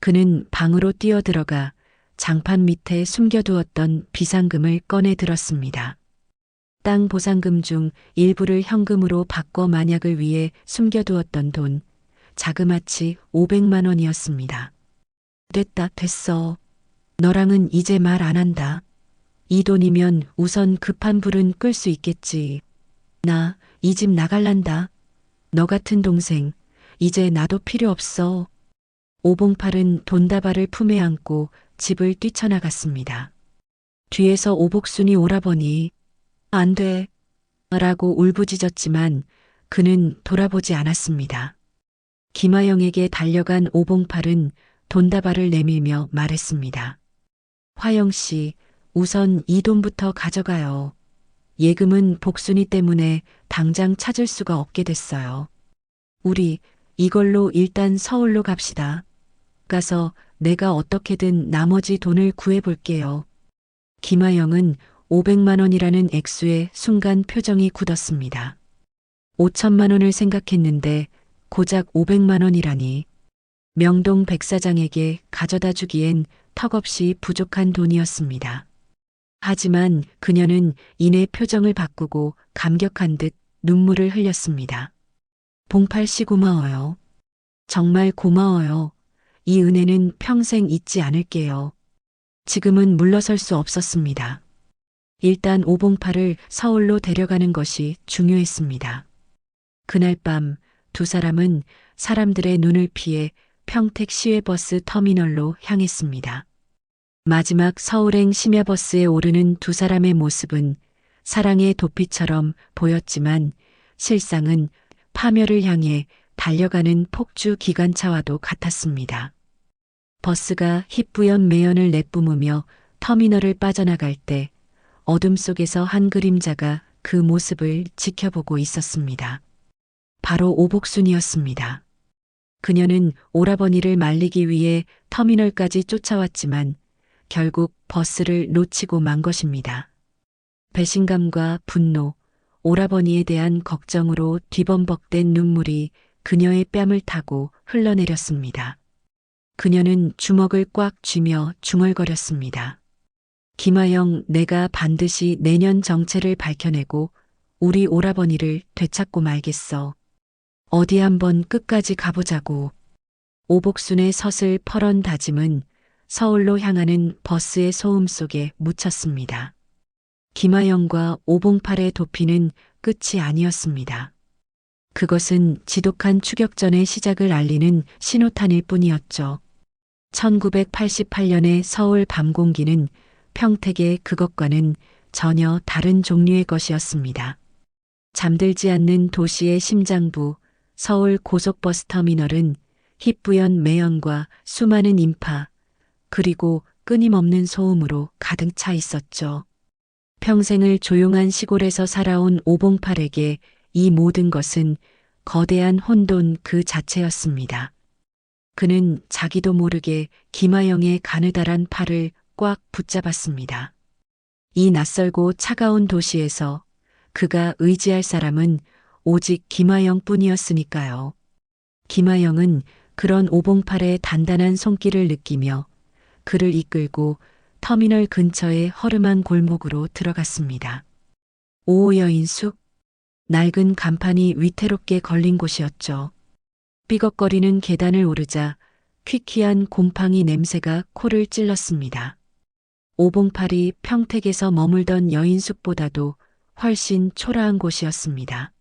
그는 방으로 뛰어들어가 장판 밑에 숨겨두었던 비상금을 꺼내 들었습니다. 땅 보상금 중 일부를 현금으로 바꿔 만약을 위해 숨겨두었던 돈, 자그마치 500만 원이었습니다. 됐어. 너랑은 이제 말 안 한다. 이 돈이면 우선 급한 불은 끌 수 있겠지. 나 이 집 나갈란다. 너 같은 동생, 이제 나도 필요 없어. 오봉팔은 돈다발을 품에 안고 집을 뛰쳐나갔습니다. 뒤에서 오복순이 오라버니, 안 돼. 라고 울부짖었지만 그는 돌아보지 않았습니다. 김하영에게 달려간 오봉팔은 돈다발을 내밀며 말했습니다. 화영 씨, 우선 이 돈부터 가져가요. 예금은 복순이 때문에 당장 찾을 수가 없게 됐어요. 우리 이걸로 일단 서울로 갑시다. 가서 내가 어떻게든 나머지 돈을 구해볼게요. 김하영은 500만 원이라는 액수에 순간 표정이 굳었습니다. 5천만 원을 생각했는데 고작 500만 원이라니. 명동 백사장에게 가져다 주기엔 턱없이 부족한 돈이었습니다. 하지만 그녀는 이내 표정을 바꾸고 감격한 듯 눈물을 흘렸습니다. 봉팔 씨 고마워요. 정말 고마워요. 이 은혜는 평생 잊지 않을게요. 지금은 물러설 수 없었습니다. 일단 오봉팔을 서울로 데려가는 것이 중요했습니다. 그날 밤 두 사람은 사람들의 눈을 피해 평택 시외버스 터미널로 향했습니다. 마지막 서울행 심야버스에 오르는 두 사람의 모습은 사랑의 도피처럼 보였지만 실상은 파멸을 향해 달려가는 폭주 기관차와도 같았습니다. 버스가 희뿌연 매연을 내뿜으며 터미널을 빠져나갈 때 어둠 속에서 한 그림자가 그 모습을 지켜보고 있었습니다. 바로 오복순이었습니다. 그녀는 오라버니를 말리기 위해 터미널까지 쫓아왔지만 결국 버스를 놓치고 만 것입니다. 배신감과 분노, 오라버니에 대한 걱정으로 뒤범벅된 눈물이 그녀의 뺨을 타고 흘러내렸습니다. 그녀는 주먹을 꽉 쥐며 중얼거렸습니다. 김하영, 내가 반드시 내년 정체를 밝혀내고 우리 오라버니를 되찾고 말겠어. 어디 한번 끝까지 가보자고. 오복순의 서슬 퍼런 다짐은 서울로 향하는 버스의 소음 속에 묻혔습니다. 김하영과 오봉팔의 도피는 끝이 아니었습니다. 그것은 지독한 추격전의 시작을 알리는 신호탄일 뿐이었죠. 1988년의 서울 밤 공기는 평택의 그것과는 전혀 다른 종류의 것이었습니다. 잠들지 않는 도시의 심장부, 서울 고속버스 터미널은 희뿌연 매연과 수많은 인파, 그리고 끊임없는 소음으로 가득 차 있었죠. 평생을 조용한 시골에서 살아온 오봉팔에게 이 모든 것은 거대한 혼돈 그 자체였습니다. 그는 자기도 모르게 김하영의 가느다란 팔을 꽉 붙잡았습니다. 이 낯설고 차가운 도시에서 그가 의지할 사람은 오직 김하영 뿐이었으니까요. 김하영은 그런 오봉팔의 단단한 손길을 느끼며 그를 이끌고 터미널 근처의 허름한 골목으로 들어갔습니다. 오여인숙, 낡은 간판이 위태롭게 걸린 곳이었죠. 삐걱거리는 계단을 오르자 퀴퀴한 곰팡이 냄새가 코를 찔렀습니다. 오봉팔이 평택에서 머물던 여인숙보다도 훨씬 초라한 곳이었습니다.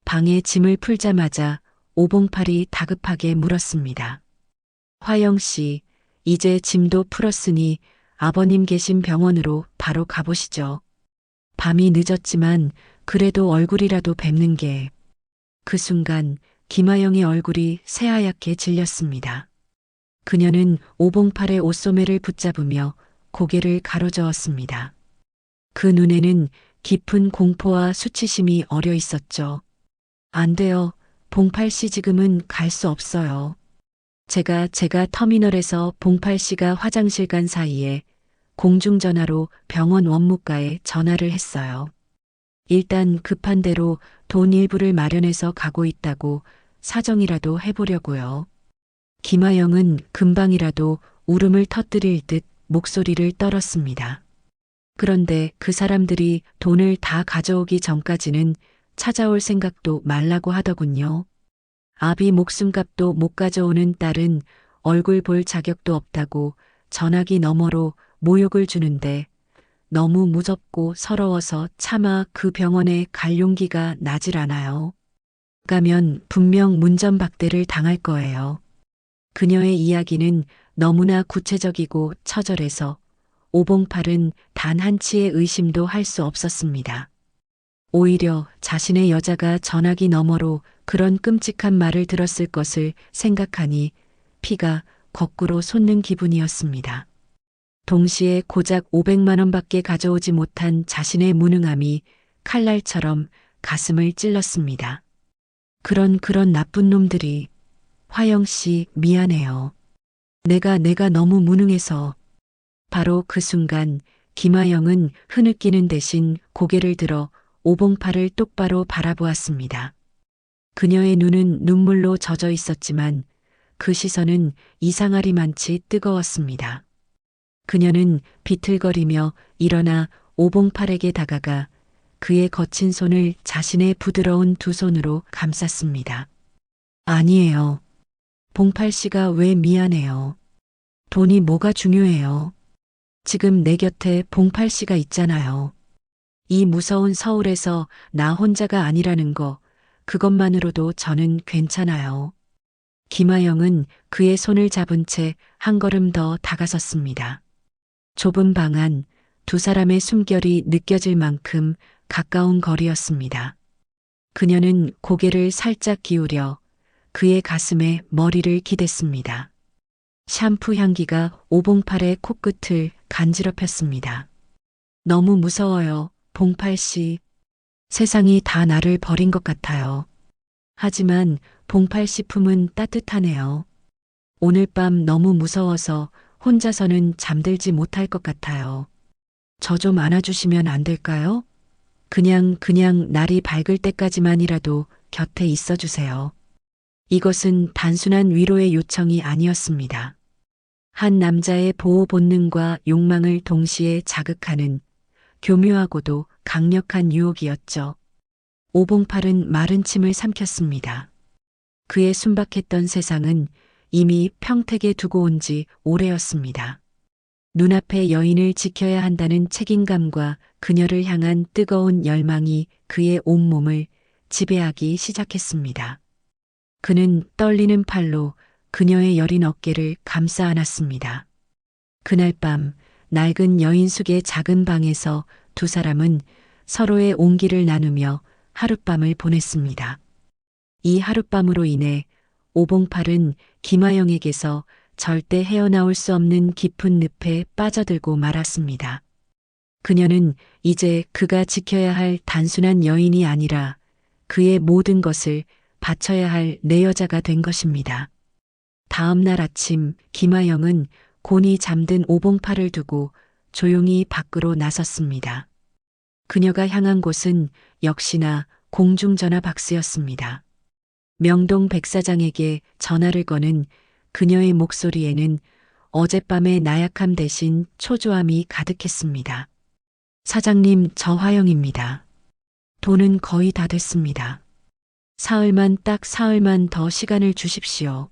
방에 짐을 풀자마자 오봉팔이 다급하게 물었습니다. 화영 씨, 이제 짐도 풀었으니 아버님 계신 병원으로 바로 가보시죠. 밤이 늦었지만 그래도 얼굴이라도 뵙는 게. 그 순간 김하영의 얼굴이 새하얗게 질렸습니다. 그녀는 오봉팔의 옷소매를 붙잡으며 고개를 가로저었습니다. 그 눈에는 깊은 공포와 수치심이 어려 있었죠. 안 돼요. 봉팔 씨 지금은 갈 수 없어요. 제가 터미널에서 봉팔 씨가 화장실 간 사이에 공중전화로 병원 원무과에 전화를 했어요. 일단 급한 대로 돈 일부를 마련해서 가고 있다고 사정이라도 해보려고요. 김하영은 금방이라도 울음을 터뜨릴 듯 목소리를 떨었습니다. 그런데 그 사람들이 돈을 다 가져오기 전까지는 찾아올 생각도 말라고 하더군요. 아비 목숨값도 못 가져오는 딸은 얼굴 볼 자격도 없다고 전화기 너머로 모욕을 주는데 너무 무섭고 서러워서 차마 그 병원에 갈 용기가 나질 않아요. 가면 분명 문전박대를 당할 거예요. 그녀의 이야기는 너무나 구체적이고 처절해서 오봉팔은 단 한치의 의심도 할 수 없었습니다. 오히려 자신의 여자가 전화기 너머로 그런 끔찍한 말을 들었을 것을 생각하니 피가 거꾸로 솟는 기분이었습니다. 동시에 고작 500만 원밖에 가져오지 못한 자신의 무능함이 칼날처럼 가슴을 찔렀습니다. 그런 나쁜 놈들이. 화영 씨, 미안해요. 내가 너무 무능해서. 바로 그 순간 김하영은 흐느끼는 대신 고개를 들어 오봉팔을 똑바로 바라보았습니다. 그녀의 눈은 눈물로 젖어 있었지만 그 시선은 이상하리만치 뜨거웠습니다. 그녀는 비틀거리며 일어나 오봉팔에게 다가가 그의 거친 손을 자신의 부드러운 두 손으로 감쌌습니다. 아니에요. 봉팔 씨가 왜 미안해요. 돈이 뭐가 중요해요. 지금 내 곁에 봉팔 씨가 있잖아요. 이 무서운 서울에서 나 혼자가 아니라는 거, 그것만으로도 저는 괜찮아요. 김하영은 그의 손을 잡은 채 한 걸음 더 다가섰습니다. 좁은 방 안, 두 사람의 숨결이 느껴질 만큼 가까운 거리였습니다. 그녀는 고개를 살짝 기울여 그의 가슴에 머리를 기댔습니다. 샴푸 향기가 오봉팔의 코끝을 간지럽혔습니다. 너무 무서워요, 봉팔 씨. 세상이 다 나를 버린 것 같아요. 하지만 봉팔 씨 품은 따뜻하네요. 오늘 밤 너무 무서워서 혼자서는 잠들지 못할 것 같아요. 저 좀 안아주시면 안 될까요? 그냥 날이 밝을 때까지만이라도 곁에 있어 주세요. 이것은 단순한 위로의 요청이 아니었습니다. 한 남자의 보호 본능과 욕망을 동시에 자극하는 교묘하고도 강력한 유혹이었죠. 오봉팔은 마른 침을 삼켰습니다. 그의 순박했던 세상은 이미 평택에 두고 온 지 오래였습니다. 눈앞의 여인을 지켜야 한다는 책임감과 그녀를 향한 뜨거운 열망이 그의 온몸을 지배하기 시작했습니다. 그는 떨리는 팔로 그녀의 여린 어깨를 감싸 안았습니다. 그날 밤 낡은 여인숙의 작은 방에서 두 사람은 서로의 온기를 나누며 하룻밤을 보냈습니다. 이 하룻밤으로 인해 오봉팔은 김하영에게서 절대 헤어나올 수 없는 깊은 늪에 빠져들고 말았습니다. 그녀는 이제 그가 지켜야 할 단순한 여인이 아니라 그의 모든 것을 바쳐야 할 내 여자가 된 것입니다. 다음 날 아침 김하영은 곤히 잠든 오봉팔을 두고 조용히 밖으로 나섰습니다. 그녀가 향한 곳은 역시나 공중전화 박스였습니다. 명동 백사장에게 전화를 거는 그녀의 목소리에는 어젯밤의 나약함 대신 초조함이 가득했습니다. 사장님, 저 화영입니다. 돈은 거의 다 됐습니다. 딱 사흘만 더 시간을 주십시오.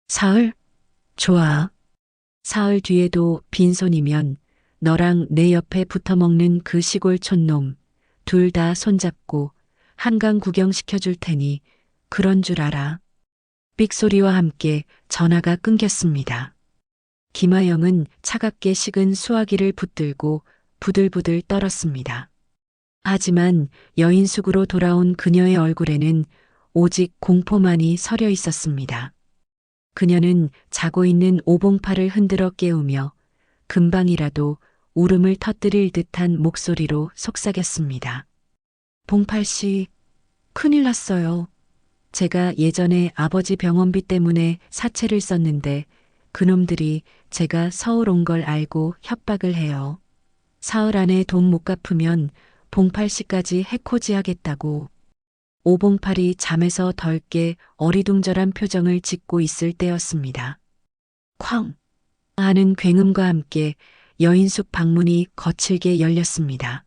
사흘? 좋아. 사흘 뒤에도 빈손이면 너랑 내 옆에 붙어먹는 그 시골 촌놈 둘 다 손잡고 한강 구경시켜줄 테니 그런 줄 알아. 삑소리와 함께 전화가 끊겼습니다. 김하영은 차갑게 식은 수화기를 붙들고 부들부들 떨었습니다. 하지만 여인숙으로 돌아온 그녀의 얼굴에는 오직 공포만이 서려 있었습니다. 그녀는 자고 있는 오봉팔을 흔들어 깨우며 금방이라도 울음을 터뜨릴 듯한 목소리로 속삭였습니다. 봉팔 씨, 큰일 났어요. 제가 예전에 아버지 병원비 때문에 사채를 썼는데 그놈들이 제가 서울 온 걸 알고 협박을 해요. 사흘 안에 돈 못 갚으면 봉팔 씨까지 해코지하겠다고. 오봉팔이 잠에서 덜 깨 어리둥절한 표정을 짓고 있을 때였습니다. 쾅 하는 굉음과 함께 여인숙 방문이 거칠게 열렸습니다.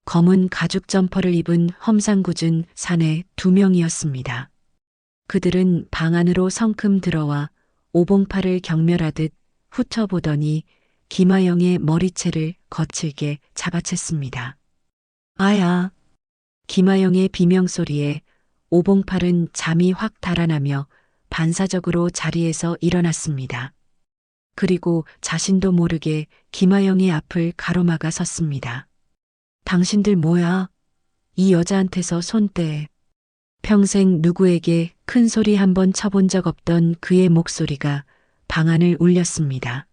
검은 가죽 점퍼를 입은 험상궂은 사내 2명이었습니다. 그들은 방 안으로 성큼 들어와 오봉팔을 경멸하듯 훑어보더니 김아영의 머리채를 거칠게 잡아챘습니다. 아야! 김아영의 비명소리에 오봉팔은 잠이 확 달아나며 반사적으로 자리에서 일어났습니다. 그리고 자신도 모르게 김아영의 앞을 가로막아 섰습니다. 당신들 뭐야? 이 여자한테서 손 떼. 평생 누구에게 큰 소리 한 번 쳐본 적 없던 그의 목소리가 방 안을 울렸습니다.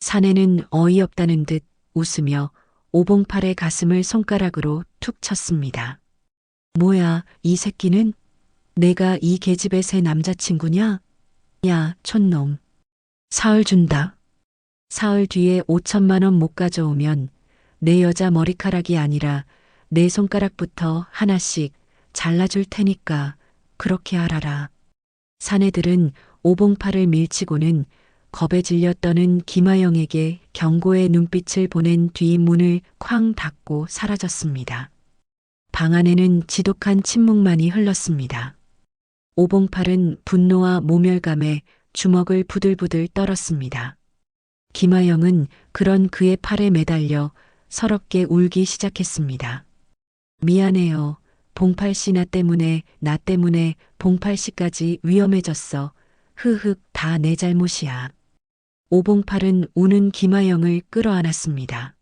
사내는 어이없다는 듯 웃으며 오봉팔의 가슴을 손가락으로 툭 쳤습니다. 뭐야, 이 새끼는? 내가 이 계집애 새 남자친구냐? 야, 촌놈. 사흘 준다. 사흘 뒤에 5천만 원 못 가져오면 내 여자 머리카락이 아니라 내 손가락부터 하나씩 잘라줄 테니까 그렇게 알아라. 사내들은 오봉팔을 밀치고는 겁에 질려 떠는 김아영에게 경고의 눈빛을 보낸 뒤 문을 쾅 닫고 사라졌습니다. 방 안에는 지독한 침묵만이 흘렀습니다. 오봉팔은 분노와 모멸감에 주먹을 부들부들 떨었습니다. 김아영은 그런 그의 팔에 매달려 서럽게 울기 시작했습니다. 미안해요. 봉팔씨 나 때문에 봉팔씨까지 위험해졌어. 흐흑 다 내 잘못이야. 오봉팔은 우는 김아영을 끌어안았습니다.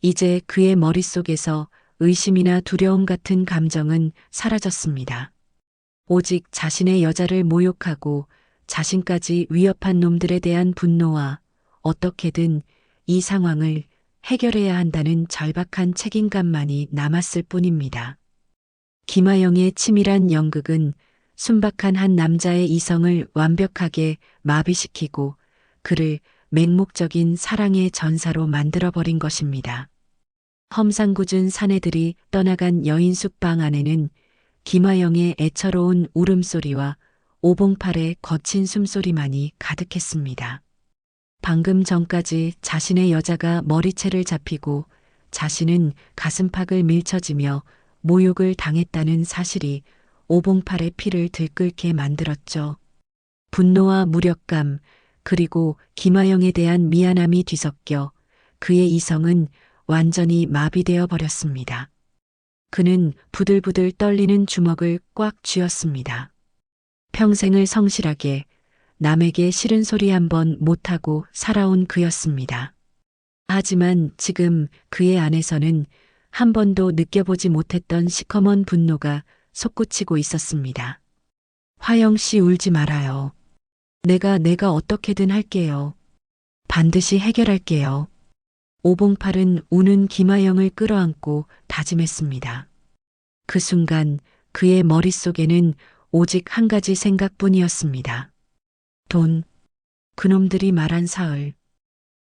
이제 그의 머릿속에서 의심이나 두려움 같은 감정은 사라졌습니다. 오직 자신의 여자를 모욕하고 자신까지 위협한 놈들에 대한 분노와 어떻게든 이 상황을 해결해야 한다는 절박한 책임감만이 남았을 뿐입니다. 김아영의 치밀한 연극은 순박한 한 남자의 이성을 완벽하게 마비시키고 그를 맹목적인 사랑의 전사로 만들어버린 것입니다. 험상궂은 사내들이 떠나간 여인숙 방 안에는 김아영의 애처로운 울음소리와 오봉팔의 거친 숨소리만이 가득했습니다. 방금 전까지 자신의 여자가 머리채를 잡히고 자신은 가슴팍을 밀쳐지며 모욕을 당했다는 사실이 오봉팔의 피를 들끓게 만들었죠. 분노와 무력감 그리고 김아영에 대한 미안함이 뒤섞여 그의 이성은 완전히 마비되어 버렸습니다. 그는 부들부들 떨리는 주먹을 꽉 쥐었습니다. 평생을 성실하게 남에게 싫은 소리 한 번 못하고 살아온 그였습니다. 하지만 지금 그의 안에서는 한 번도 느껴보지 못했던 시커먼 분노가 솟구치고 있었습니다. 화영 씨 울지 말아요. 내가 어떻게든 할게요. 반드시 해결할게요. 오봉팔은 우는 김아영을 끌어안고 다짐했습니다. 그 순간 그의 머릿속에는 오직 한 가지 생각뿐이었습니다. 돈. 그놈들이 말한 사흘.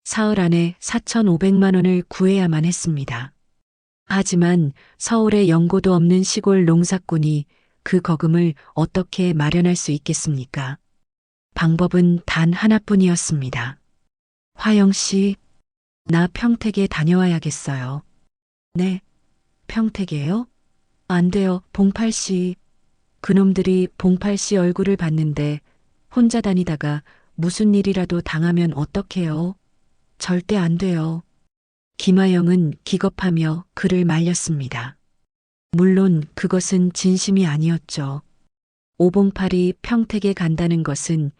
사흘 안에 4,500만 원을 구해야만 했습니다. 하지만 서울에 연고도 없는 시골 농사꾼이 그 거금을 어떻게 마련할 수 있겠습니까? 방법은 단 하나뿐이었습니다. 화영 씨, 나 평택에 다녀와야겠어요. 네, 평택에요? 안 돼요, 봉팔 씨. 그놈들이 봉팔 씨 얼굴을 봤는데 혼자 다니다가 무슨 일이라도 당하면 어떡해요? 절대 안 돼요. 김아영은 기겁하며 그를 말렸습니다. 물론 그것은 진심이 아니었죠. 오봉팔이 평택에 간다는 것은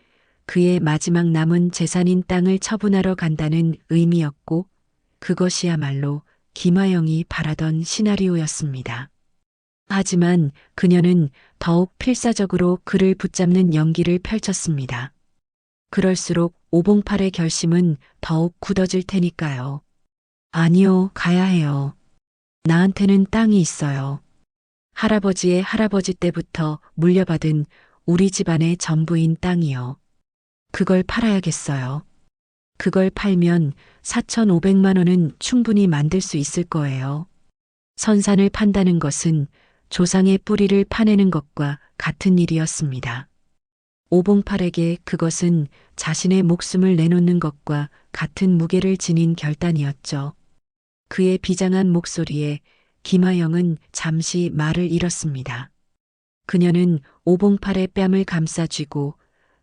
그의 마지막 남은 재산인 땅을 처분하러 간다는 의미였고 그것이야말로 김아영이 바라던 시나리오였습니다. 하지만 그녀는 더욱 필사적으로 그를 붙잡는 연기를 펼쳤습니다. 그럴수록 오봉팔의 결심은 더욱 굳어질 테니까요. 아니요, 가야 해요. 나한테는 땅이 있어요. 할아버지의 할아버지 때부터 물려받은 우리 집안의 전부인 땅이요. 그걸 팔아야겠어요. 그걸 팔면 4,500만 원은 충분히 만들 수 있을 거예요. 선산을 판다는 것은 조상의 뿌리를 파내는 것과 같은 일이었습니다. 오봉팔에게 그것은 자신의 목숨을 내놓는 것과 같은 무게를 지닌 결단이었죠. 그의 비장한 목소리에 김하영은 잠시 말을 잃었습니다. 그녀는 오봉팔의 뺨을 감싸쥐고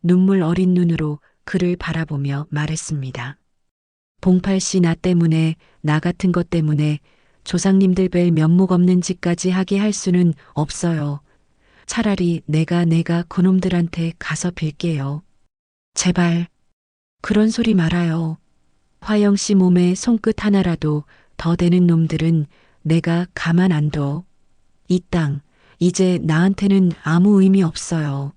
눈물 어린 눈으로 그를 바라보며 말했습니다. 봉팔 씨 나 때문에, 나 같은 것 때문에 조상님들 뵐 면목 없는 짓까지 하게 할 수는 없어요. 차라리 내가 그놈들한테 가서 빌게요. 제발. 그런 소리 말아요. 화영 씨 몸에 손끝 하나라도 더 되는 놈들은 내가 가만 안 둬. 이 땅, 이제 나한테는 아무 의미 없어요.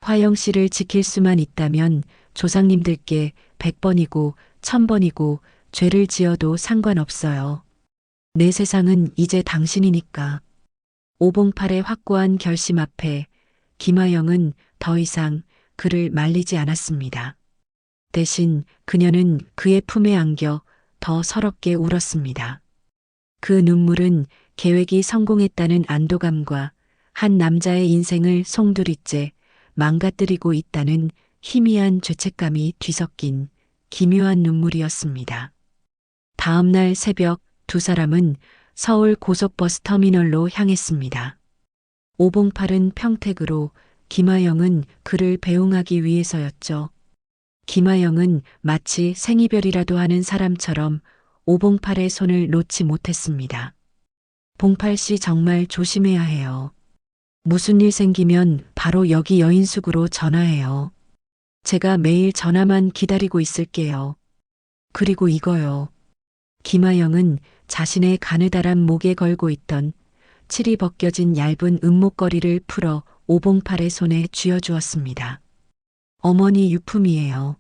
화영 씨를 지킬 수만 있다면 조상님들께 100번이고 1000번이고 죄를 지어도 상관없어요. 내 세상은 이제 당신이니까. 오봉팔의 확고한 결심 앞에 김하영은 더 이상 그를 말리지 않았습니다. 대신 그녀는 그의 품에 안겨 더 서럽게 울었습니다. 그 눈물은 계획이 성공했다는 안도감과 한 남자의 인생을 송두리째 망가뜨리고 있다는 희미한 죄책감이 뒤섞인 기묘한 눈물이었습니다. 다음 날 새벽 두 사람은 서울 고속버스 터미널로 향했습니다. 오봉팔은 평택으로, 김하영은 그를 배웅하기 위해서였죠. 김하영은 마치 생이별이라도 하는 사람처럼 오봉팔의 손을 놓지 못했습니다. 봉팔 씨 정말 조심해야 해요. 무슨 일 생기면 바로 여기 여인숙으로 전화해요. 제가 매일 전화만 기다리고 있을게요. 그리고 이거요. 김하영은 자신의 가느다란 목에 걸고 있던 칠이 벗겨진 얇은 은목걸이를 풀어 오봉팔의 손에 쥐어주었습니다. 어머니 유품이에요.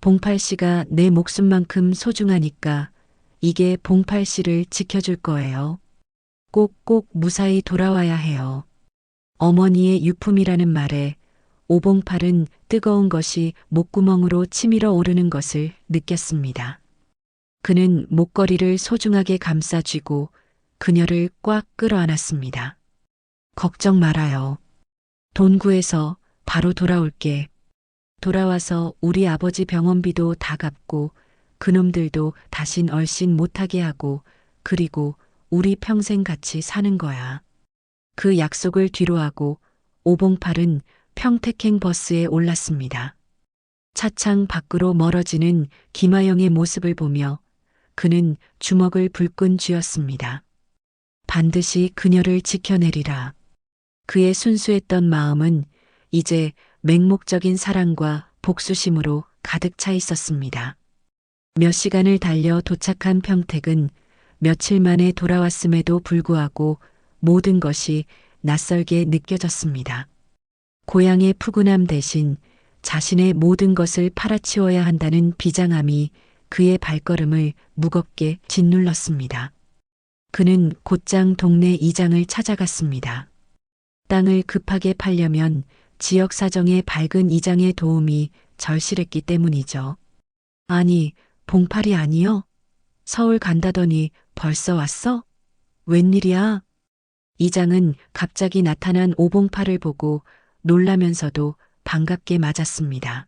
봉팔 씨가 내 목숨만큼 소중하니까 이게 봉팔 씨를 지켜줄 거예요. 꼭꼭 무사히 돌아와야 해요. 어머니의 유품이라는 말에 오봉팔은 뜨거운 것이 목구멍으로 치밀어 오르는 것을 느꼈습니다. 그는 목걸이를 소중하게 감싸쥐고 그녀를 꽉 끌어안았습니다. 걱정 말아요. 돈 구해서 바로 돌아올게. 돌아와서 우리 아버지 병원비도 다 갚고 그놈들도 다신 얼씬 못하게 하고 그리고 우리 평생 같이 사는 거야. 그 약속을 뒤로하고 오봉팔은 평택행 버스에 올랐습니다. 차창 밖으로 멀어지는 김하영의 모습을 보며 그는 주먹을 불끈 쥐었습니다. 반드시 그녀를 지켜내리라. 그의 순수했던 마음은 이제 맹목적인 사랑과 복수심으로 가득 차 있었습니다. 몇 시간을 달려 도착한 평택은 며칠 만에 돌아왔음에도 불구하고 모든 것이 낯설게 느껴졌습니다. 고향의 푸근함 대신 자신의 모든 것을 팔아치워야 한다는 비장함이 그의 발걸음을 무겁게 짓눌렀습니다. 그는 곧장 동네 이장을 찾아갔습니다. 땅을 급하게 팔려면 지역 사정에 밝은 이장의 도움이 절실했기 때문이죠. 아니, 봉팔이 아니여? 서울 간다더니 벌써 왔어? 웬일이야? 이장은 갑자기 나타난 오봉팔을 보고 놀라면서도 반갑게 맞았습니다.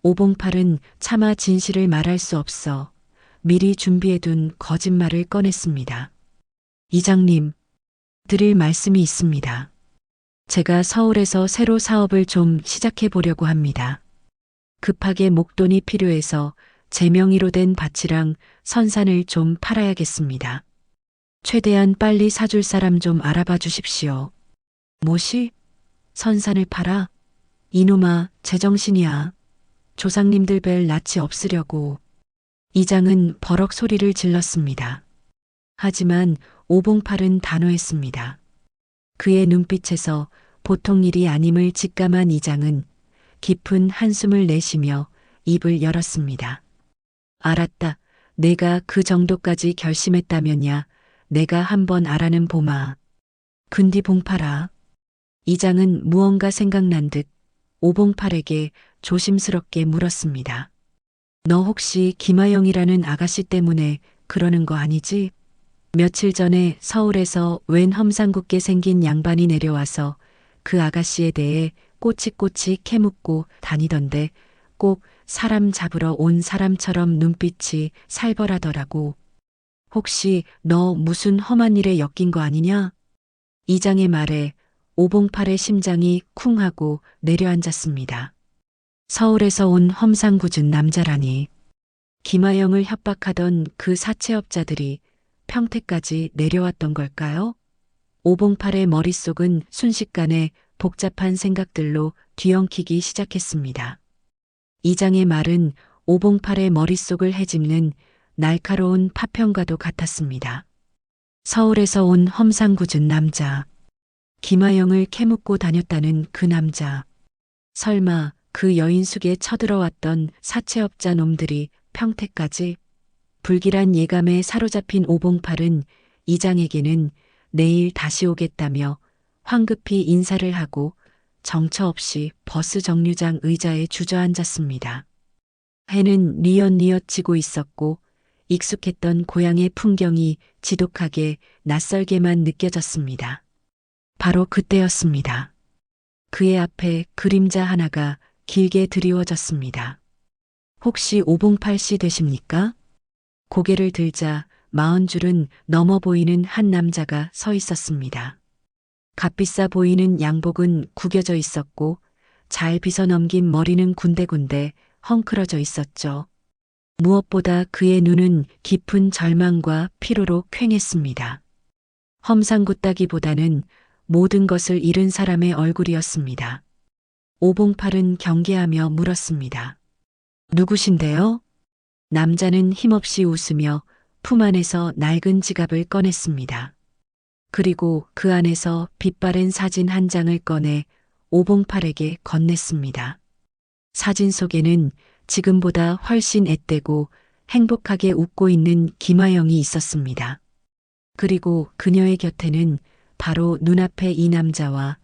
오봉팔은 차마 진실을 말할 수 없어 미리 준비해둔 거짓말을 꺼냈습니다. 이장님, 드릴 말씀이 있습니다. 제가 서울에서 새로 사업을 좀 시작해 보려고 합니다. 급하게 목돈이 필요해서 제 명의로 된 밭이랑 선산을 좀 팔아야겠습니다. 최대한 빨리 사줄 사람 좀 알아봐 주십시오. 뭐시? 선산을 팔아? 이놈아, 제정신이야. 조상님들 뵐 낯이 없으려고. 이장은 버럭 소리를 질렀습니다. 하지만 오봉팔은 단호했습니다. 그의 눈빛에서 보통 일이 아님을 직감한 이장은 깊은 한숨을 내쉬며 입을 열었습니다. 알았다. 내가 그 정도까지 결심했다면야 내가 한번 알아는 보마. 근디 봉팔아. 이장은 무언가 생각난 듯 오봉팔에게 조심스럽게 물었습니다. 너 혹시 김하영이라는 아가씨 때문에 그러는 거 아니지? 며칠 전에 서울에서 웬 험상궂게 생긴 양반이 내려와서 그 아가씨에 대해 꼬치꼬치 캐묻고 다니던데 꼭 사람 잡으러 온 사람처럼 눈빛이 살벌하더라고. 혹시 너 무슨 험한 일에 엮인 거 아니냐? 이장의 말에 오봉팔의 심장이 쿵 하고 내려앉았습니다. 서울에서 온 험상궂은 남자라니. 김하영을 협박하던 그 사채업자들이 평택까지 내려왔던 걸까요? 오봉팔의 머릿속은 순식간에 복잡한 생각들로 뒤엉키기 시작했습니다. 이장의 말은 오봉팔의 머릿속을 헤집는 날카로운 파편과도 같았습니다. 서울에서 온 험상궂은 남자. 김하영을 캐묻고 다녔다는 그 남자. 설마 그 여인숙에 쳐들어왔던 사채업자 놈들이 평택까지? 불길한 예감에 사로잡힌 오봉팔은 이장에게는 내일 다시 오겠다며 황급히 인사를 하고 정처 없이 버스 정류장 의자에 주저앉았습니다. 해는 뉘엿뉘엿 지고 있었고 익숙했던 고향의 풍경이 지독하게 낯설게만 느껴졌습니다. 바로 그때였습니다. 그의 앞에 그림자 하나가 길게 드리워졌습니다. 혹시 오봉팔 씨 되십니까? 고개를 들자 40줄은 넘어 보이는 한 남자가 서 있었습니다. 값비싸 보이는 양복은 구겨져 있었고 잘 빗어넘긴 머리는 군데군데 헝클어져 있었죠. 무엇보다 그의 눈은 깊은 절망과 피로로 퀭했습니다. 험상궂다기보다는 모든 것을 잃은 사람의 얼굴이었습니다. 오봉팔은 경계하며 물었습니다. 누구신데요? 남자는 힘없이 웃으며 품 안에서 낡은 지갑을 꺼냈습니다. 그리고 그 안에서 빛바랜 사진 한 장을 꺼내 오봉팔에게 건넸습니다. 사진 속에는 지금보다 훨씬 앳되고 행복하게 웃고 있는 김하영이 있었습니다. 그리고 그녀의 곁에는 바로 눈앞에 이 남자와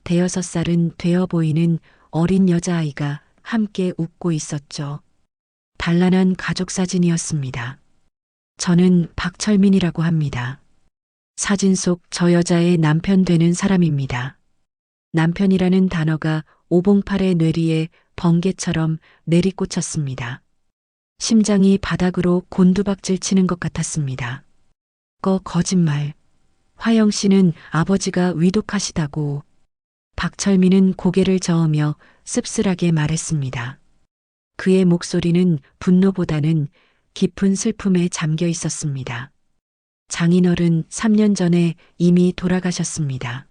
5살은 되어 보이는 어린 여자아이가 함께 웃고 있었죠. 단란한 가족 사진이었습니다. 저는 박철민이라고 합니다. 사진 속 저 여자의 남편 되는 사람입니다. 남편이라는 단어가 오봉팔의 뇌리에 번개처럼 내리꽂혔습니다. 심장이 바닥으로 곤두박질 치는 것 같았습니다. 거짓말. 화영 씨는 아버지가 위독하시다고. 박철민은 고개를 저으며 씁쓸하게 말했습니다. 그의 목소리는 분노보다는 깊은 슬픔에 잠겨 있었습니다. 장인어른 3년 전에 이미 돌아가셨습니다.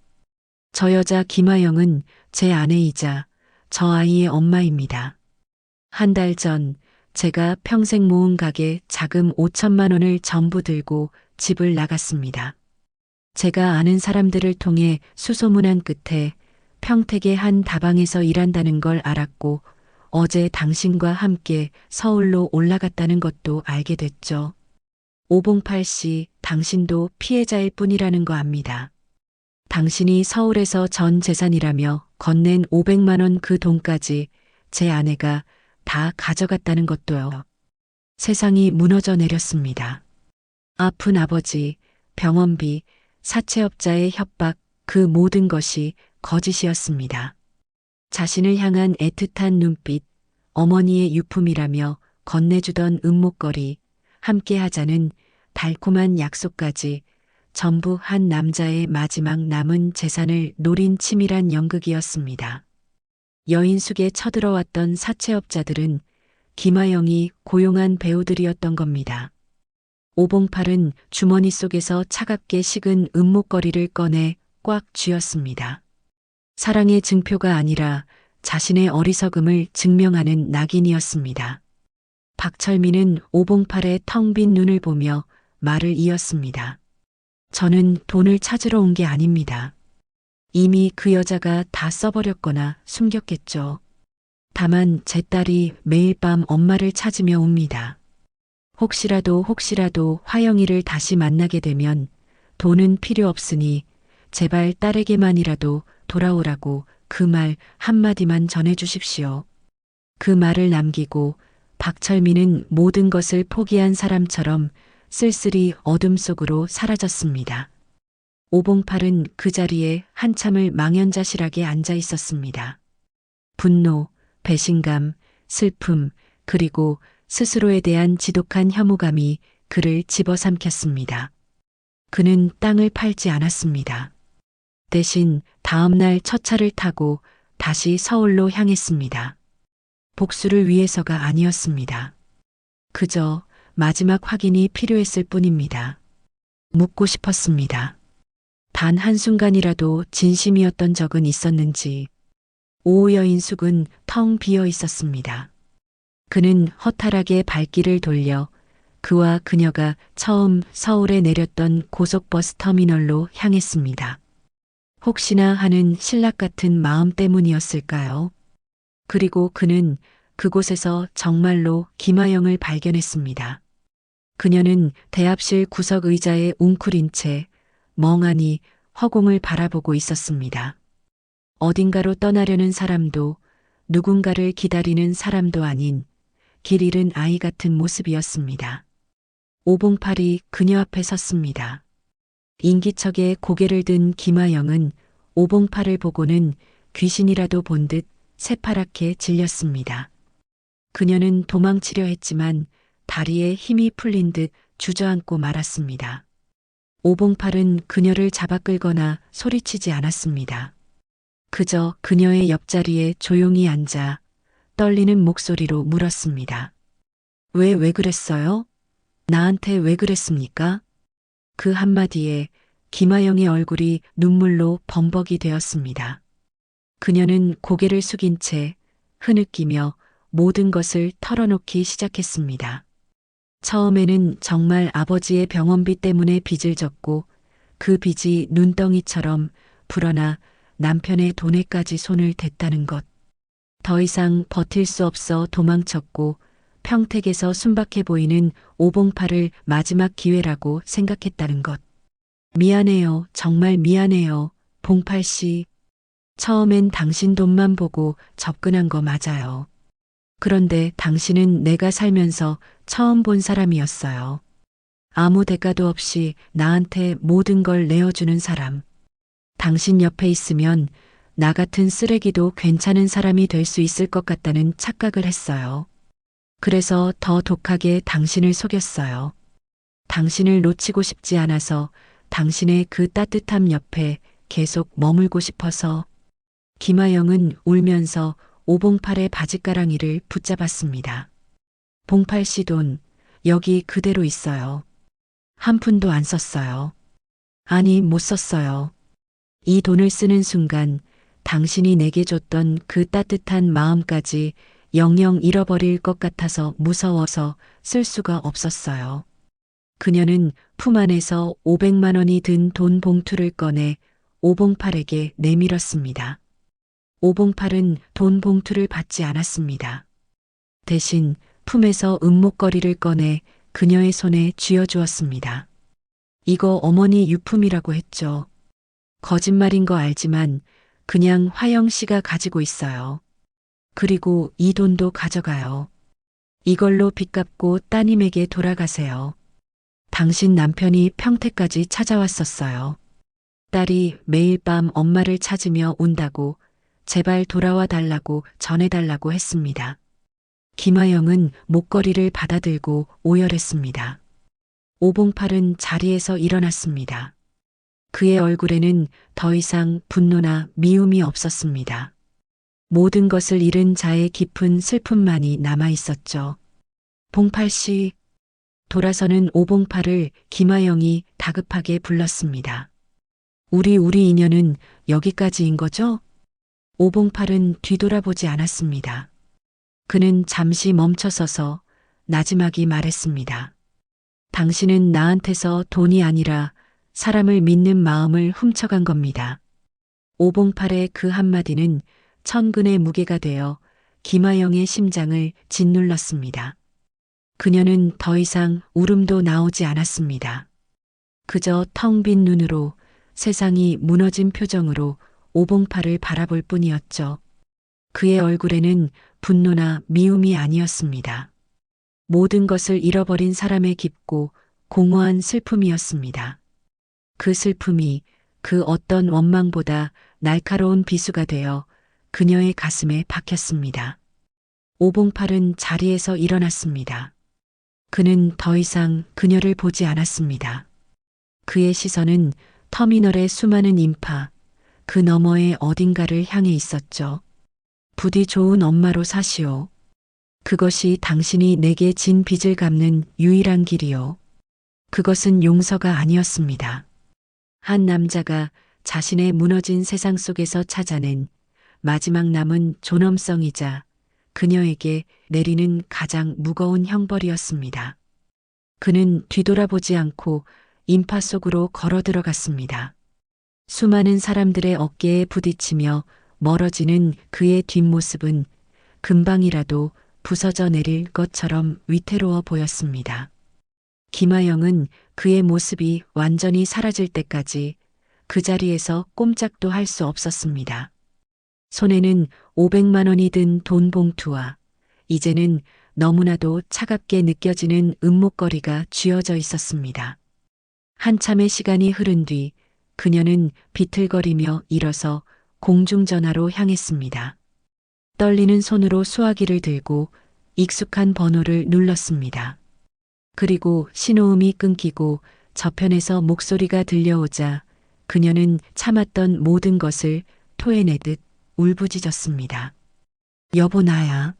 저 여자 김하영은 제 아내이자 저 아이의 엄마입니다. 한 달 전 제가 평생 모은 가게 자금 5천만 원을 전부 들고 집을 나갔습니다. 제가 아는 사람들을 통해 수소문한 끝에 평택의 한 다방에서 일한다는 걸 알았고 어제 당신과 함께 서울로 올라갔다는 것도 알게 됐죠. 오봉팔 씨, 당신도 피해자일 뿐이라는 거 압니다. 당신이 서울에서 전 재산이라며 건넨 500만 원 그 돈까지 제 아내가 다 가져갔다는 것도요. 세상이 무너져 내렸습니다. 아픈 아버지, 병원비, 사채업자의 협박, 그 모든 것이 거짓이었습니다. 자신을 향한 애틋한 눈빛, 어머니의 유품이라며 건네주던 은목걸이, 함께 하자는 달콤한 약속까지 전부 한 남자의 마지막 남은 재산을 노린 치밀한 연극이었습니다. 여인숙에 쳐들어왔던 사채업자들은 김하영이 고용한 배우들이었던 겁니다. 오봉팔은 주머니 속에서 차갑게 식은 은목걸이를 꺼내 꽉 쥐었습니다. 사랑의 증표가 아니라 자신의 어리석음을 증명하는 낙인이었습니다. 박철민은 오봉팔의 텅 빈 눈을 보며 말을 이었습니다. 저는 돈을 찾으러 온 게 아닙니다. 이미 그 여자가 다 써버렸거나 숨겼겠죠. 다만 제 딸이 매일 밤 엄마를 찾으며 옵니다. 혹시라도 화영이를 다시 만나게 되면 돈은 필요 없으니 제발 딸에게만이라도 돌아오라고 그 말 한마디만 전해주십시오. 그 말을 남기고 박철민은 모든 것을 포기한 사람처럼 쓸쓸히 어둠 속으로 사라졌습니다. 오봉팔은 그 자리에 한참을 망연자실하게 앉아 있었습니다. 분노, 배신감, 슬픔, 그리고 스스로에 대한 지독한 혐오감이 그를 집어삼켰습니다. 그는 땅을 팔지 않았습니다. 대신 다음 날 첫 차를 타고 다시 서울로 향했습니다. 복수를 위해서가 아니었습니다. 그저 마지막 확인이 필요했을 뿐입니다. 묻고 싶었습니다. 단 한순간이라도 진심이었던 적은 있었는지. 오호여인 숙은 텅 비어 있었습니다. 그는 허탈하게 발길을 돌려 그와 그녀가 처음 서울에 내렸던 고속버스 터미널로 향했습니다. 혹시나 하는 신락 같은 마음 때문이었을까요? 그리고 그는 그곳에서 정말로 김아영을 발견했습니다. 그녀는 대합실 구석 의자에 웅크린 채 멍하니 허공을 바라보고 있었습니다. 어딘가로 떠나려는 사람도 누군가를 기다리는 사람도 아닌 길 잃은 아이 같은 모습이었습니다. 오봉팔이 그녀 앞에 섰습니다. 인기척에 고개를 든 김아영은 오봉팔을 보고는 귀신이라도 본 듯 새파랗게 질렸습니다. 그녀는 도망치려 했지만 다리에 힘이 풀린 듯 주저앉고 말았습니다. 오봉팔은 그녀를 잡아 끌거나 소리치지 않았습니다. 그저 그녀의 옆자리에 조용히 앉아 떨리는 목소리로 물었습니다. 왜 그랬어요? 나한테 왜 그랬습니까? 그 한마디에 김아영의 얼굴이 눈물로 범벅이 되었습니다. 그녀는 고개를 숙인 채 흐느끼며 모든 것을 털어놓기 시작했습니다. 처음에는 정말 아버지의 병원비 때문에 빚을 졌고 그 빚이 눈덩이처럼 불어나 남편의 돈에까지 손을 댔다는 것. 더 이상 버틸 수 없어 도망쳤고 평택에서 순박해 보이는 오봉팔을 마지막 기회라고 생각했다는 것. 미안해요. 정말 미안해요. 봉팔 씨. 처음엔 당신 돈만 보고 접근한 거 맞아요. 그런데 당신은 내가 살면서 처음 본 사람이었어요. 아무 대가도 없이 나한테 모든 걸 내어주는 사람. 당신 옆에 있으면 나 같은 쓰레기도 괜찮은 사람이 될 수 있을 것 같다는 착각을 했어요. 그래서 더 독하게 당신을 속였어요. 당신을 놓치고 싶지 않아서 당신의 그 따뜻함 옆에 계속 머물고 싶어서. 김아영은 울면서 오봉팔의 바지가랑이를 붙잡았습니다. 봉팔 씨 돈 여기 그대로 있어요. 한 푼도 안 썼어요. 아니 못 썼어요. 이 돈을 쓰는 순간 당신이 내게 줬던 그 따뜻한 마음까지 영영 잃어버릴 것 같아서 무서워서 쓸 수가 없었어요. 그녀는 품 안에서 500만 원이 든 돈 봉투를 꺼내 오봉팔에게 내밀었습니다. 오봉팔은 돈 봉투를 받지 않았습니다. 대신 품에서 은목걸이를 꺼내 그녀의 손에 쥐어주었습니다. 이거 어머니 유품이라고 했죠. 거짓말인 거 알지만 그냥 화영 씨가 가지고 있어요. 그리고 이 돈도 가져가요. 이걸로 빚 갚고 따님에게 돌아가세요. 당신 남편이 평택까지 찾아왔었어요. 딸이 매일 밤 엄마를 찾으며 운다고 제발 돌아와 달라고 전해달라고 했습니다. 김아영은 목걸이를 받아들고 오열했습니다. 오봉팔은 자리에서 일어났습니다. 그의 얼굴에는 더 이상 분노나 미움이 없었습니다. 모든 것을 잃은 자의 깊은 슬픔만이 남아 있었죠. 봉팔 씨. 돌아서는 오봉팔을 김아영이 다급하게 불렀습니다. 우리 인연은 여기까지인 거죠? 오봉팔은 뒤돌아보지 않았습니다. 그는 잠시 멈춰서서 나지막이 말했습니다. 당신은 나한테서 돈이 아니라 사람을 믿는 마음을 훔쳐간 겁니다. 오봉팔의 그 한마디는 천근의 무게가 되어 김아영의 심장을 짓눌렀습니다. 그녀는 더 이상 울음도 나오지 않았습니다. 그저 텅 빈 눈으로 세상이 무너진 표정으로 오봉팔을 바라볼 뿐이었죠. 그의 얼굴에는 분노나 미움이 아니었습니다. 모든 것을 잃어버린 사람의 깊고 공허한 슬픔이었습니다. 그 슬픔이 그 어떤 원망보다 날카로운 비수가 되어 그녀의 가슴에 박혔습니다. 오봉팔은 자리에서 일어났습니다. 그는 더 이상 그녀를 보지 않았습니다. 그의 시선은 터미널의 수많은 인파, 그 너머의 어딘가를 향해 있었죠. 부디 좋은 엄마로 사시오. 그것이 당신이 내게 진 빚을 갚는 유일한 길이요. 그것은 용서가 아니었습니다. 한 남자가 자신의 무너진 세상 속에서 찾아낸 마지막 남은 존엄성이자 그녀에게 내리는 가장 무거운 형벌이었습니다. 그는 뒤돌아보지 않고 인파 속으로 걸어 들어갔습니다. 수많은 사람들의 어깨에 부딪히며 멀어지는 그의 뒷모습은 금방이라도 부서져 내릴 것처럼 위태로워 보였습니다. 김하영은 그의 모습이 완전히 사라질 때까지 그 자리에서 꼼짝도 할 수 없었습니다. 손에는 500만 원이 든 돈 봉투와 이제는 너무나도 차갑게 느껴지는 은목걸이가 쥐어져 있었습니다. 한참의 시간이 흐른 뒤 그녀는 비틀거리며 일어서 공중전화로 향했습니다. 떨리는 손으로 수화기를 들고 익숙한 번호를 눌렀습니다. 그리고 신호음이 끊기고 저편에서 목소리가 들려오자 그녀는 참았던 모든 것을 토해내듯 울부짖었습니다. 여보 나야.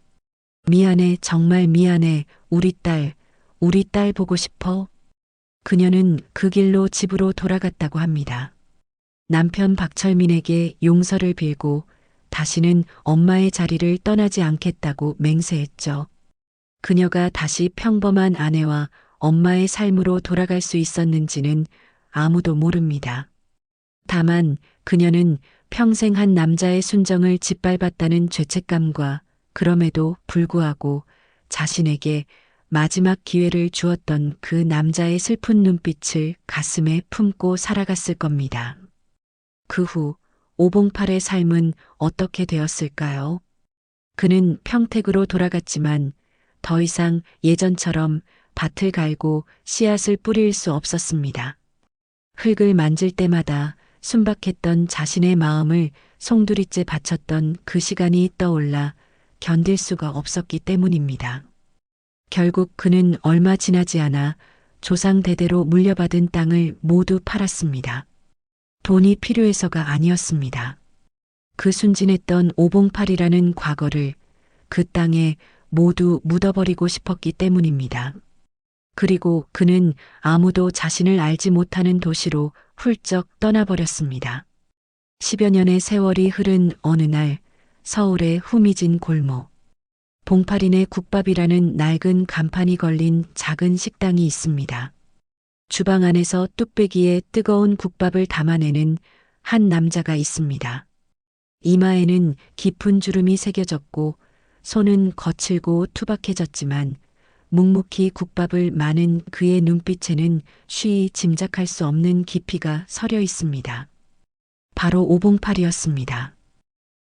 미안해 정말 미안해 우리 딸 보고 싶어. 그녀는 그 길로 집으로 돌아갔다고 합니다. 남편 박철민에게 용서를 빌고 다시는 엄마의 자리를 떠나지 않겠다고 맹세했죠. 그녀가 다시 평범한 아내와 엄마의 삶으로 돌아갈 수 있었는지는 아무도 모릅니다. 다만 그녀는 평생 한 남자의 순정을 짓밟았다는 죄책감과 그럼에도 불구하고 자신에게 마지막 기회를 주었던 그 남자의 슬픈 눈빛을 가슴에 품고 살아갔을 겁니다. 그 후 오봉팔의 삶은 어떻게 되었을까요? 그는 평택으로 돌아갔지만 더 이상 예전처럼 밭을 갈고 씨앗을 뿌릴 수 없었습니다. 흙을 만질 때마다 순박했던 자신의 마음을 송두리째 바쳤던 그 시간이 떠올라 견딜 수가 없었기 때문입니다. 결국 그는 얼마 지나지 않아 조상 대대로 물려받은 땅을 모두 팔았습니다. 돈이 필요해서가 아니었습니다. 그 순진했던 오봉팔이라는 과거를 그 땅에 모두 묻어버리고 싶었기 때문입니다. 그리고 그는 아무도 자신을 알지 못하는 도시로 훌쩍 떠나버렸습니다. 10여 년의 세월이 흐른 어느 날 서울의 후미진 골목. 봉팔인의 국밥이라는 낡은 간판이 걸린 작은 식당이 있습니다. 주방 안에서 뚝배기에 뜨거운 국밥을 담아내는 한 남자가 있습니다. 이마에는 깊은 주름이 새겨졌고 손은 거칠고 투박해졌지만 묵묵히 국밥을 마는 그의 눈빛에는 쉬이 짐작할 수 없는 깊이가 서려 있습니다. 바로 오봉팔이었습니다.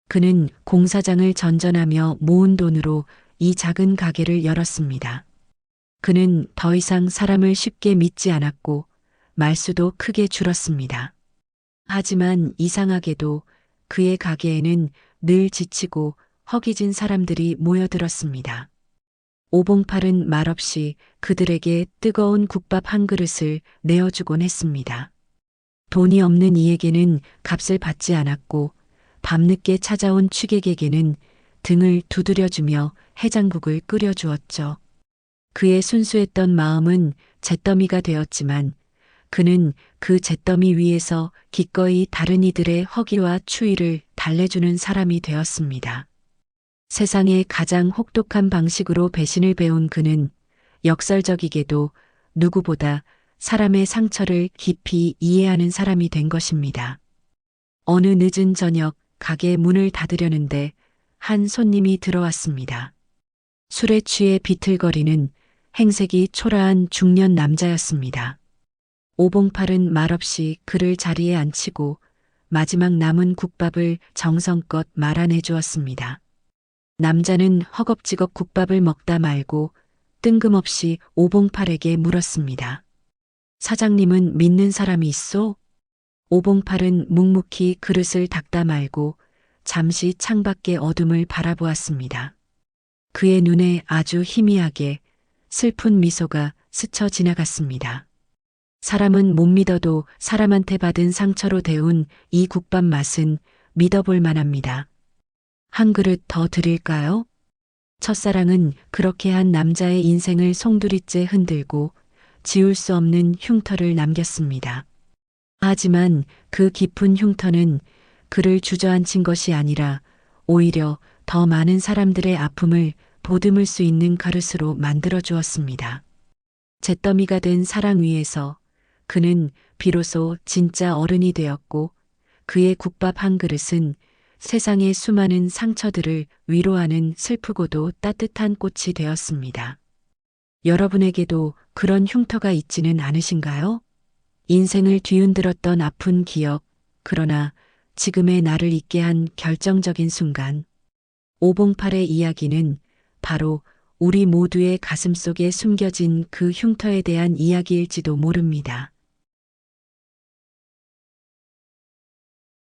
그는 공사장을 전전하며 모은 돈으로 이 작은 가게를 열었습니다. 그는 더 이상 사람을 쉽게 믿지 않았고 말수도 크게 줄었습니다. 하지만 이상하게도 그의 가게에는 늘 지치고 허기진 사람들이 모여들었습니다. 오봉팔은 말없이 그들에게 뜨거운 국밥 한 그릇을 내어주곤 했습니다. 돈이 없는 이에게는 값을 받지 않았고 밤늦게 찾아온 취객에게는 등을 두드려주며 해장국을 끓여주었죠. 그의 순수했던 마음은 잿더미가 되었지만 그는 그 잿더미 위에서 기꺼이 다른 이들의 허기와 추위를 달래주는 사람이 되었습니다. 세상의 가장 혹독한 방식으로 배신을 배운 그는 역설적이게도 누구보다 사람의 상처를 깊이 이해하는 사람이 된 것입니다. 어느 늦은 저녁 가게 문을 닫으려는데 한 손님이 들어왔습니다. 술에 취해 비틀거리는 행색이 초라한 중년 남자였습니다. 오봉팔은 말없이 그를 자리에 앉히고 마지막 남은 국밥을 정성껏 말아내 주었습니다. 남자는 허겁지겁 국밥을 먹다 말고 뜬금없이 오봉팔에게 물었습니다. 사장님은 믿는 사람이 있소? 오봉팔은 묵묵히 그릇을 닦다 말고 잠시 창밖의 어둠을 바라보았습니다. 그의 눈에 아주 희미하게 슬픈 미소가 스쳐 지나갔습니다. 사람은 못 믿어도 사람한테 받은 상처로 데운 이 국밥 맛은 믿어볼 만합니다. 한 그릇 더 드릴까요? 첫사랑은 그렇게 한 남자의 인생을 송두리째 흔들고 지울 수 없는 흉터를 남겼습니다. 하지만 그 깊은 흉터는 그를 주저앉힌 것이 아니라 오히려 더 많은 사람들의 아픔을 보듬을 수 있는 가르스로 만들어 주었습니다. 잿더미가 된 사랑 위에서 그는 비로소 진짜 어른이 되었고 그의 국밥 한 그릇은 세상의 수많은 상처들을 위로하는 슬프고도 따뜻한 꽃이 되었습니다. 여러분에게도 그런 흉터가 있지는 않으신가요? 인생을 뒤흔들었던 아픈 기억, 그러나 지금의 나를 있게 한 결정적인 순간. 오봉팔의 이야기는 바로 우리 모두의 가슴 속에 숨겨진 그 흉터에 대한 이야기일지도 모릅니다.